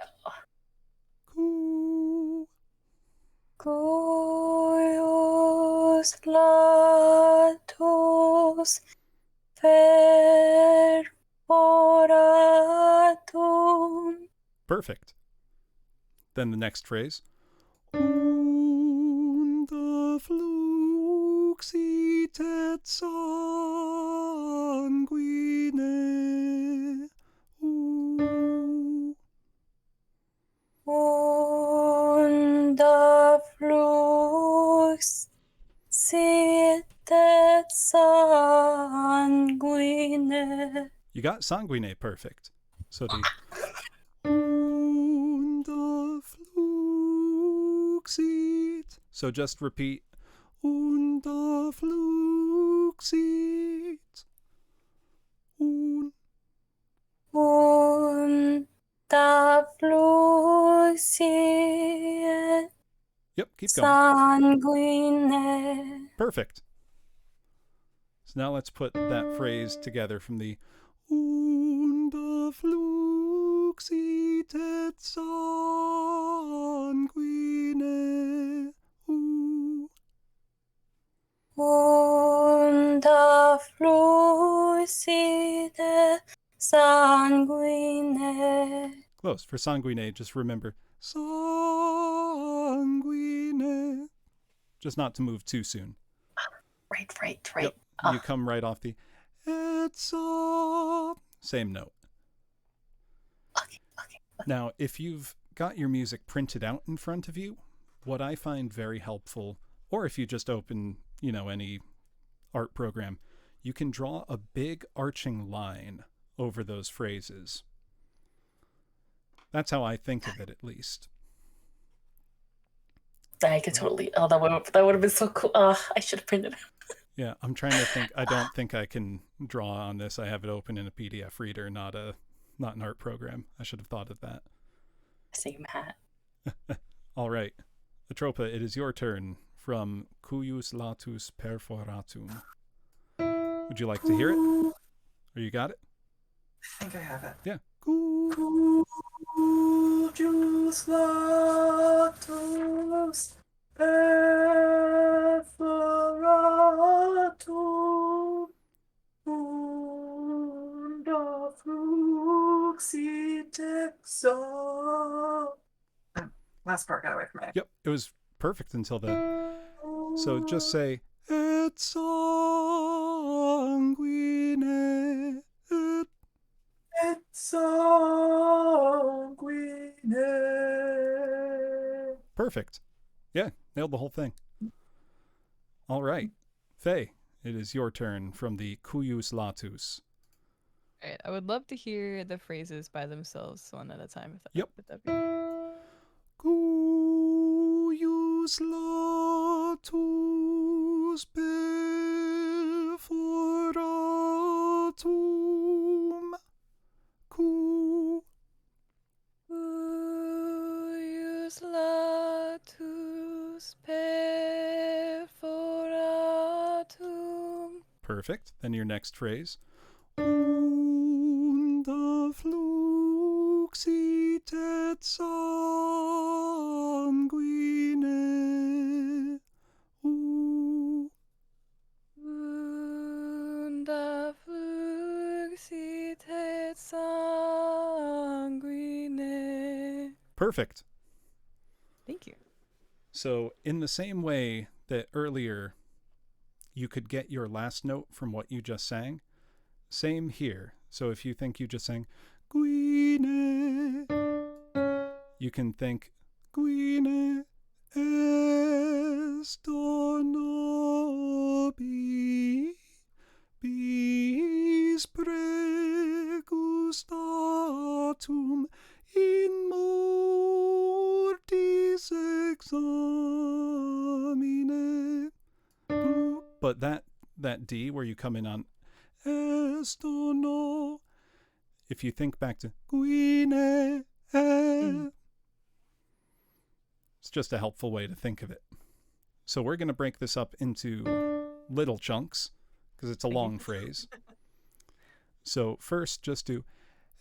Coo. Cuius latus perforatum. Perfect. Then the next phrase. Unda fluxit et sanguine. Unda fluxit et sanguine. You got sanguine perfect. So the unda fluxit. So just repeat unda fluxit. Unda fluxit. Yep, keep going. Sanguine. Perfect. So now let's put that phrase together from the unda fluxit et sanguine. Unda fluxit et sanguine. Close. For sanguine, just remember sanguine. Just not to move too soon. Right. Yep. You come right off the et same note. Okay. Now, if you've got your music printed out in front of you, what I find very helpful, or if you just open, any art program, you can draw a big arching line over those phrases. That's how I think of it, at least. I could totally. Oh, that would have been so cool. I should have printed it. Yeah, I'm trying to think. I don't think I can draw on this. I have it open in a PDF reader, not an art program. I should have thought of that. Same hat. All right. Atropa, it is your turn from Cuius latus perforatum. Would you like to hear it? Or you got it? I think I have it. Yeah. Cuius latus perforatum unda fluxit et last part got away from me. Yep, it was perfect until the... So just say, et sanguine, Et sanguine. Perfect. Yeah, nailed the whole thing. All right. Faye, it is your turn from the Cuius latus. All right, I would love to hear the phrases by themselves one at a time. If that, Yep. if that'd be... Cuius latus perforatum. Tus latus perforatum. Perfect. Then your next phrase. Unda fluxitet sanguine. Unda fluxitet sanguine. Perfect. Thank you. So in the same way that earlier you could get your last note from what you just sang, same here. So if you think you just sang Guine, you can think Guine esto nobis bis pregustatum in mortis examine. But that D where you come in on esto no, if you think back to Guine, it's just a helpful way to think of it. So we're going to break this up into little chunks because it's a long phrase. So first, just do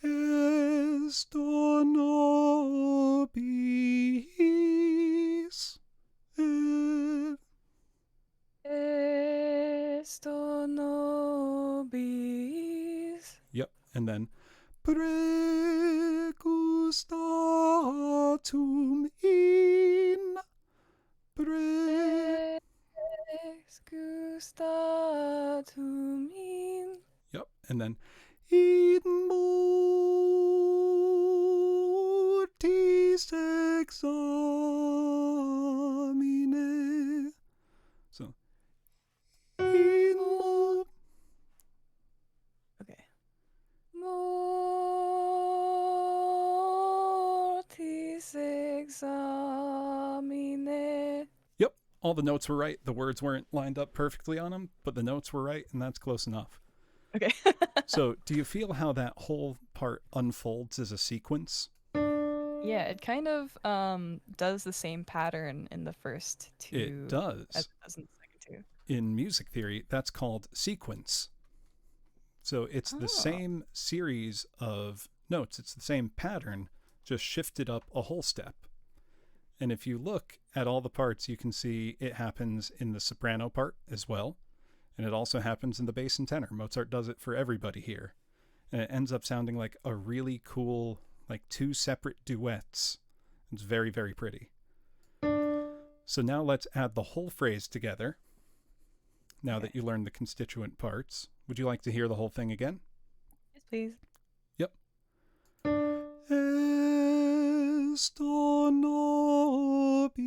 esto nobis. Esto nobis. Yep, and then pregustatum in Pregustatum in. Yep, and then in mortis examine. So in Okay. Mortis examine. Yep, all the notes were right. The words weren't lined up perfectly on them, but the notes were right, and that's close enough. Okay. So do you feel how that whole part unfolds as a sequence? Yeah, it kind of does the same pattern in the first two. It does. As in the second two. In music theory, that's called sequence. So it's the same series of notes. It's the same pattern, just shifted up a whole step. And if you look at all the parts, you can see it happens in the soprano part as well. And it also happens in the bass and tenor. Mozart does it for everybody here. And it ends up sounding like a really cool, like two separate duets. It's very, very pretty. So now let's add the whole phrase together. Now that you learned the constituent parts. Would you like to hear the whole thing again? Yes, please. Yep. Esto nobis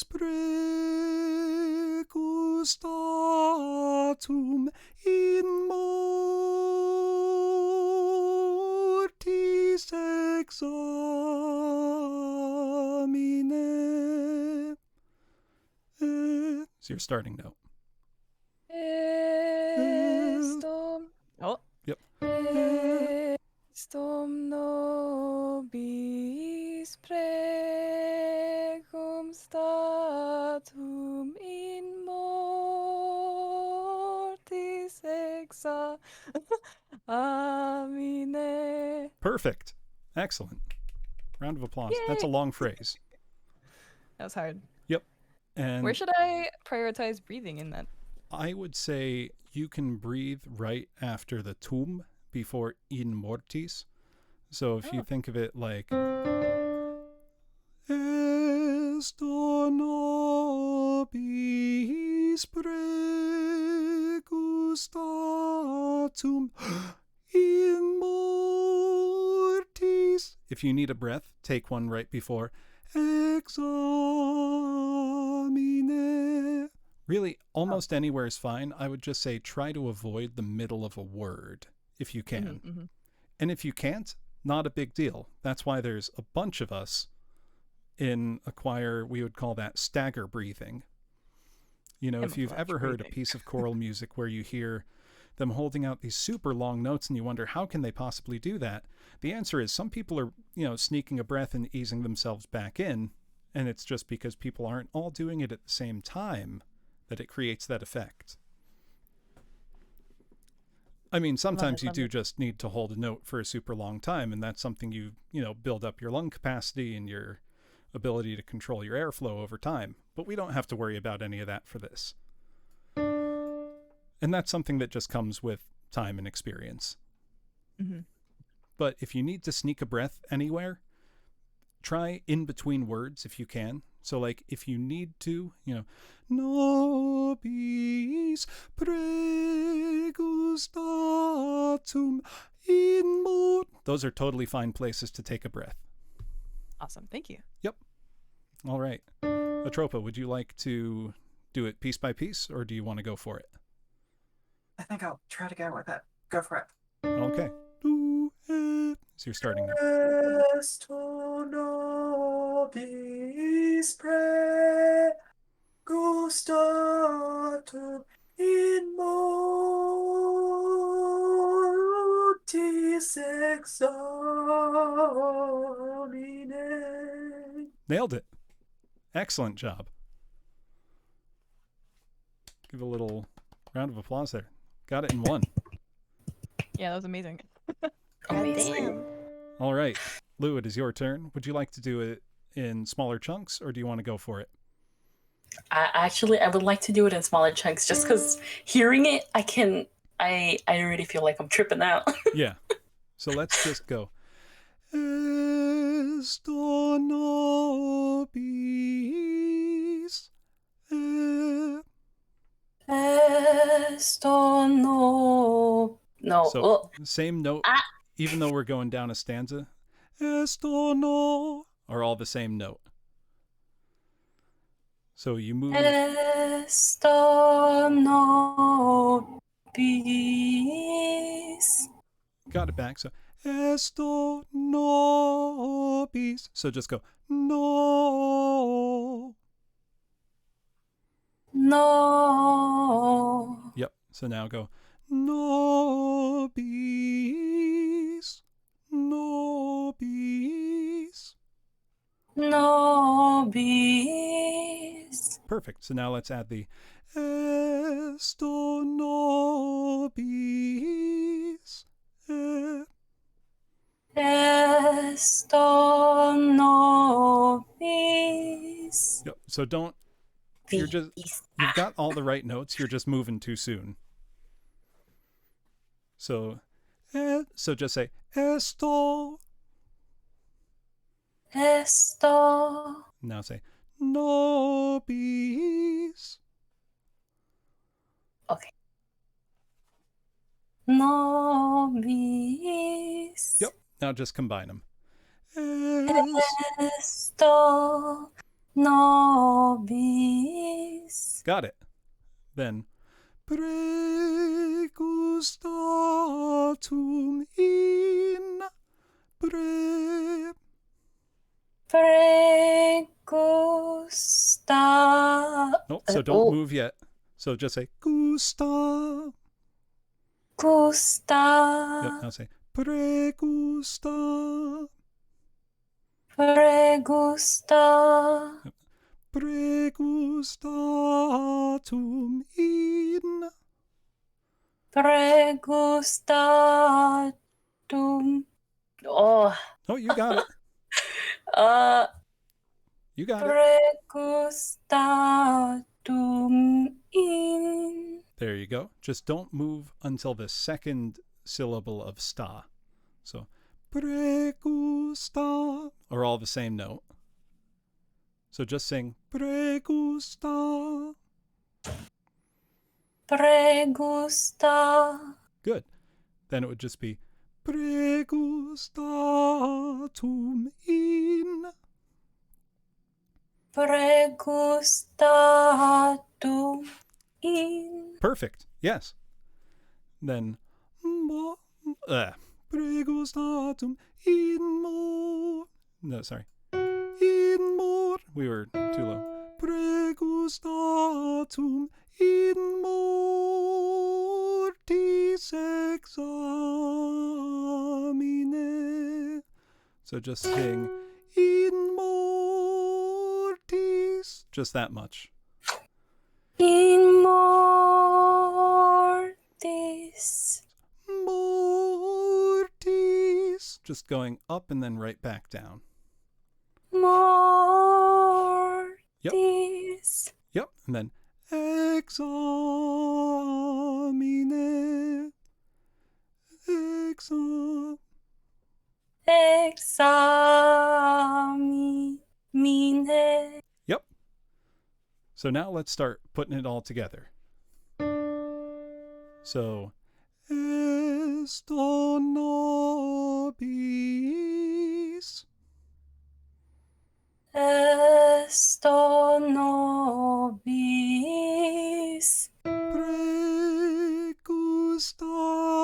pregustatum in mortis examine. It's your starting note. Estum. Oh. Yep. Estum nobis pregum statum in mortis examine. Perfect. Excellent. Round of applause. Yay. That's a long phrase. That was hard. Yep. And Where should I prioritize breathing in that? I would say you can breathe right after the tum before in mortis. So if you think of it like esto nobis pregustatum in mortis. If you need a breath, take one right before examine. Really, almost anywhere is fine. I would just say try to avoid the middle of a word if you can. Mm-hmm. And if you can't, not a big deal. That's why there's a bunch of us in a choir. We would call that stagger breathing. You know, if you've ever heard a piece of choral music where you hear them holding out these super long notes, and you wonder, how can they possibly do that? The answer is some people are, sneaking a breath and easing themselves back in, and it's just because people aren't all doing it at the same time that it creates that effect. I mean, sometimes you do just need to hold a note for a super long time, and that's something you build up your lung capacity and your ability to control your airflow over time. But we don't have to worry about any of that for this. And that's something that just comes with time and experience. Mm-hmm. But if you need to sneak a breath anywhere, try in between words if you can. So like if you need to, nobis pregustatum in mod. Those are totally fine places to take a breath. Awesome. Thank you. Yep. All right. Atropa, would you like to do it piece by piece, or do you want to go for it? I think I'll try to go with it. Go for it. Okay. Do it. So you're starting now. Esto nobis pregustatum in mortis examine. Nailed it. Excellent job. Give a little round of applause there. Got it in one. Yeah, that was amazing. Amazing. All right. Lou, it is your turn. Would you like to do it in smaller chunks, or do you want to go for it? I would like to do it in smaller chunks, just because hearing it, I already feel like I'm tripping out. Yeah. So let's just go. Esto nobis. Esto no. So same note, even though we're going down a stanza. Esto no are all the same note. So you move. Esto nobis. Got it back. So esto nobis. So just go no. No. Yep. So now go nobis. Nobis. Nobis. Perfect. So now let's add the esto nobis. Esto nobis. Yep. So don't. You've got all the right notes. You're just moving too soon. So just say esto. Esto. Now say nobis. Okay. Nobis. Yep. Now just combine them. Esto nobis. Got it. Then pregustatum in Pregusta. Nope. So don't move yet. So just say gusta. Gusta. Yep. Now say pregusta. Pregusta. Yep. Pregustatum in. Pregustatum. Oh. Oh, you got it. You got it. Pregustatum in. There you go. Just don't move until the second syllable of sta. So pregusta are all the same note. So just sing pregusta. Pregusta. Good. Then it would just be pregustatum in. Pregustatum in. Perfect. Yes. Then pregustatum in more. No, sorry. In more. We were too low. Pregustatum in mortis examine. So just sing in mortis, just that much. In mortis. Mortis, just going up and then right back down. Mortis. Yep, and then examine. Examine. Yep. So now let's start putting it all together. So, esto nobis. Esto nobis.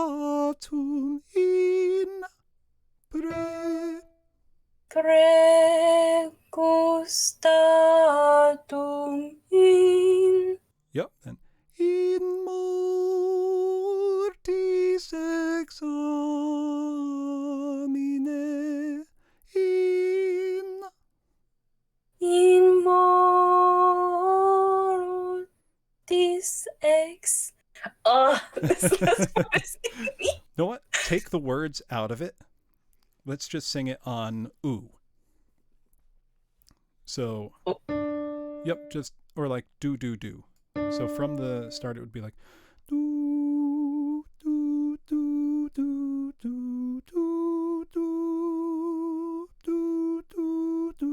Pregustatum in. Pregustatum in. Yep, then in mortis examine. In mortis ex. This is what it's giving me. You know what? Take the words out of it. Let's just sing it on ooh. So, yep, just, or like do, do, do. So from the start, it would be like do, do, do, do, do, do, do, do, do, do, do, do,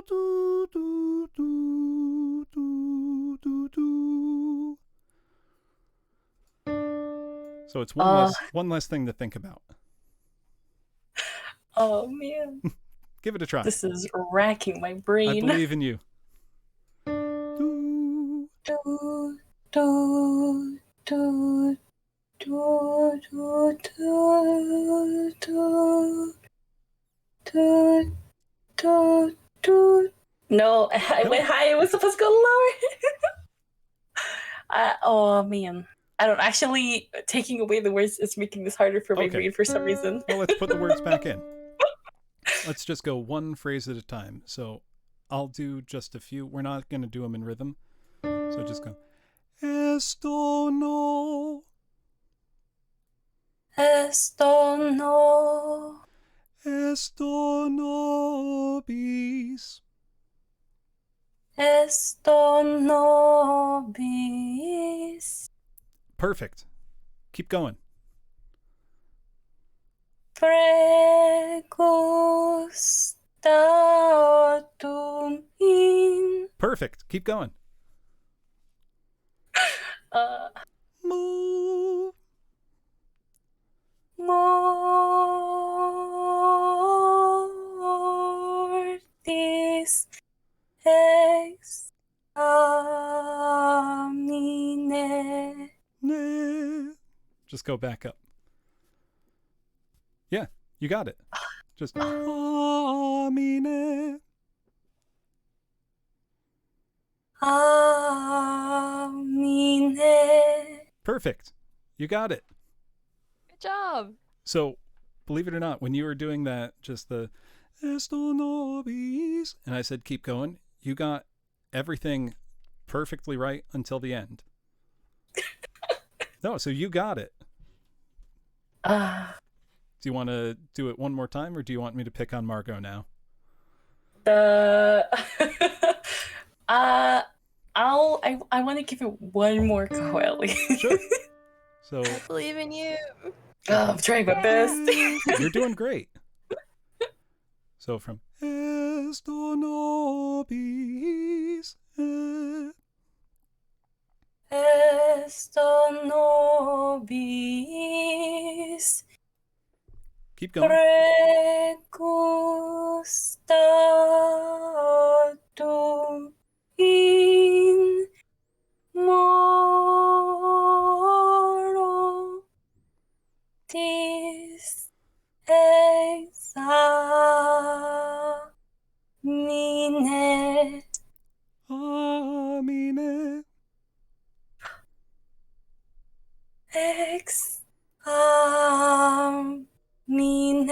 do, do, do, do, do, do. So it's one less thing to think about. Oh man, Give it a try. this is racking my brain. I believe in you. Do, Do, do, do, do, do, do, do, do, do, do. No, I went high. It was supposed to go lower. Oh man, I don't actually taking away the words is making this harder for my Okay. brain for some reason. Well, let's put the words back in. Let's just go one phrase at a time. So I'll do just a few. We're not going to do them in rhythm. So just go. Esto no. Esto no. Esto nobis. Esto nobis. Perfect. Keep going. Pregustatum in. Perfect. Keep going. Mo. Mortis examine. Ne. Just go back up. Yeah, you got it. Just amine. Amine. Perfect. You got it. Good job. So, believe it or not, when you were doing that, just the Esto nobis, and I said keep going, you got everything perfectly right until the end. No, so you got it. Do you want to do it one more time, or do you want me to pick on Margo now? I want to give it one more go at least. Sure. So I believe in you. I'm trying my best. you're doing great. So from Esto nobis. Esto nobis. Keep going. Pregustatum in mortis examine. Amine. Mine.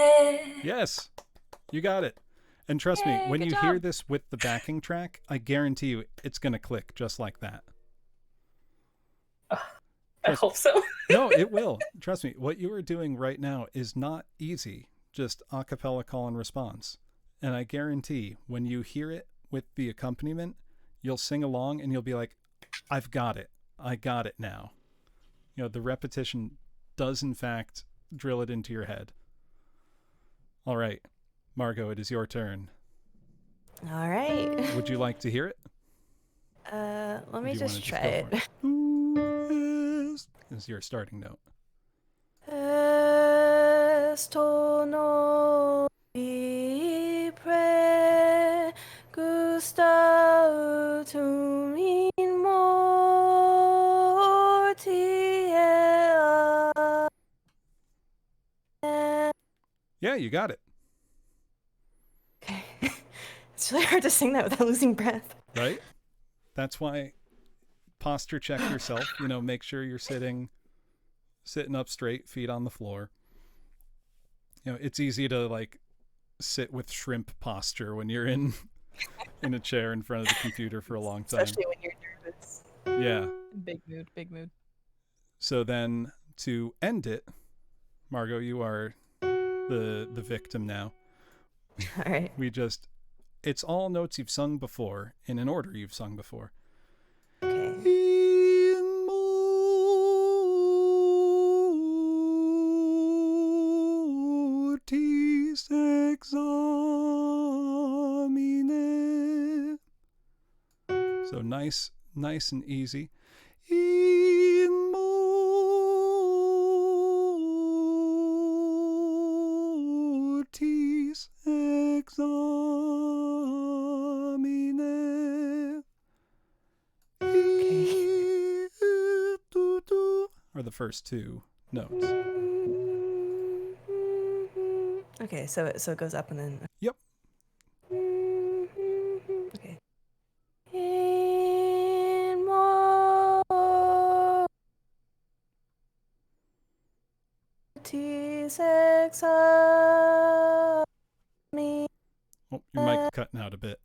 Yes, you got it. And trust me, Yay, when good you hear job. this with the backing track, I guarantee you it's going to click just like that. I Trust- hope so. No, it will. Trust me, what you are doing right now is not easy, just a cappella call and response. And I guarantee when you hear it with the accompaniment, you'll sing along and you'll be like, I've got it. I got it now. You know, the repetition does in fact drill it into your head. All right, Margo, it is your turn. All right. Would you like to hear it? Let Or me do you wanna just just try go it. for it? Who is your starting note. Esto no vi pre gusta tu min mortier. Yeah, you got it. Okay. It's really hard to sing that without losing breath. Right? That's why posture check yourself. You know, make sure you're sitting up straight, feet on the floor. You know, it's easy to like sit with shrimp posture when you're in a chair in front of the computer for a long time. Especially when you're nervous. Yeah. Big mood, big mood. So then to end it, Margo, you are the victim now. All right. It's all notes you've sung before in an order you've sung before. Okay. In mortis examine. So nice and easy. In mortis examine. Are the first two notes. Okay, so it goes up and then. Yep. Okay. In mortis examine. Oh, your mic cutting out a bit.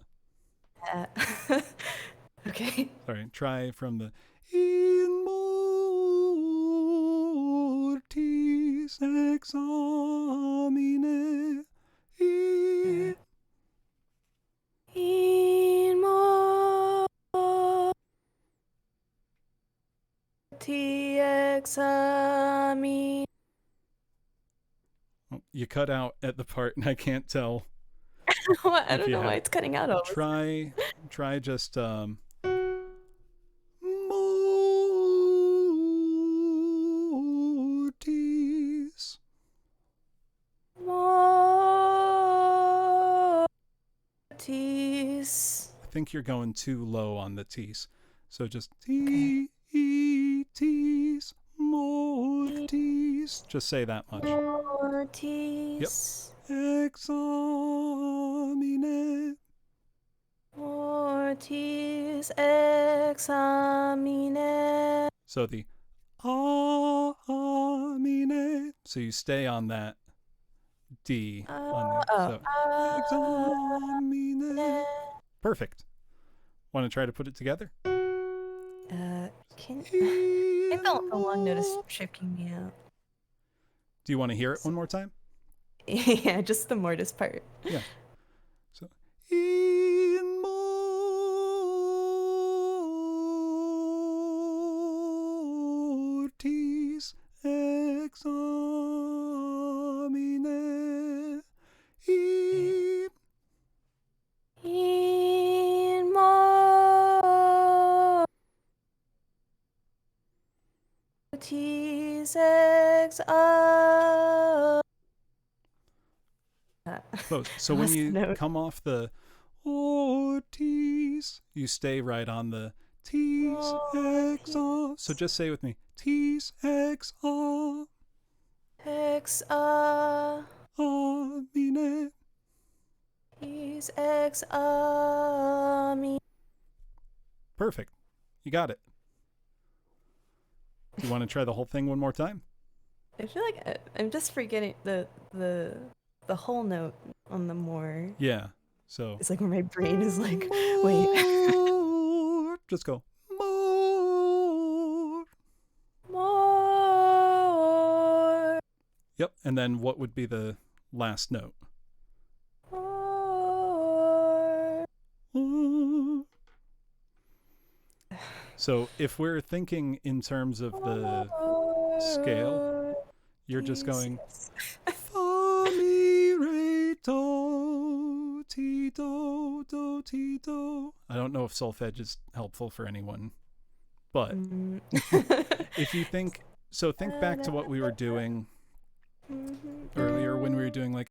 Okay. Sorry, try from the in mortis examine. In mortis examine. Oh, you cut out at the part, and I can't tell. I If don't you know why have- it's cutting out all the time. Try just mortis. Mortis. I think you're going too low on the T's. So just Okay. T's, mortis. Just say that much. Mortis. Examine. Mortis examine. So the amine. So you stay on that D on the examine. Perfect. Want to try to put it together? Can I think the long note is tripping me out. Do you want to hear it one more time? Yeah, just the mortis part. Yeah. So in mortis examine. In mortis examine. Close. So when Lost the you note. come off the ortiz, you stay right on the T's X R. So just say with me, T's X R. Amine. He's examine. Perfect. You got it. Do you want to try the whole thing one more time? I feel like I'm just forgetting the whole note on the more. Yeah. So It's like where my brain is like, wait. just go more. More. Yep. And then what would be the last note? More. So if we're thinking in terms of the scale, you're just going fa mi re do ti do do ti do. I don't know if solfege is helpful for anyone, but if you think back to what we were doing earlier when we were doing like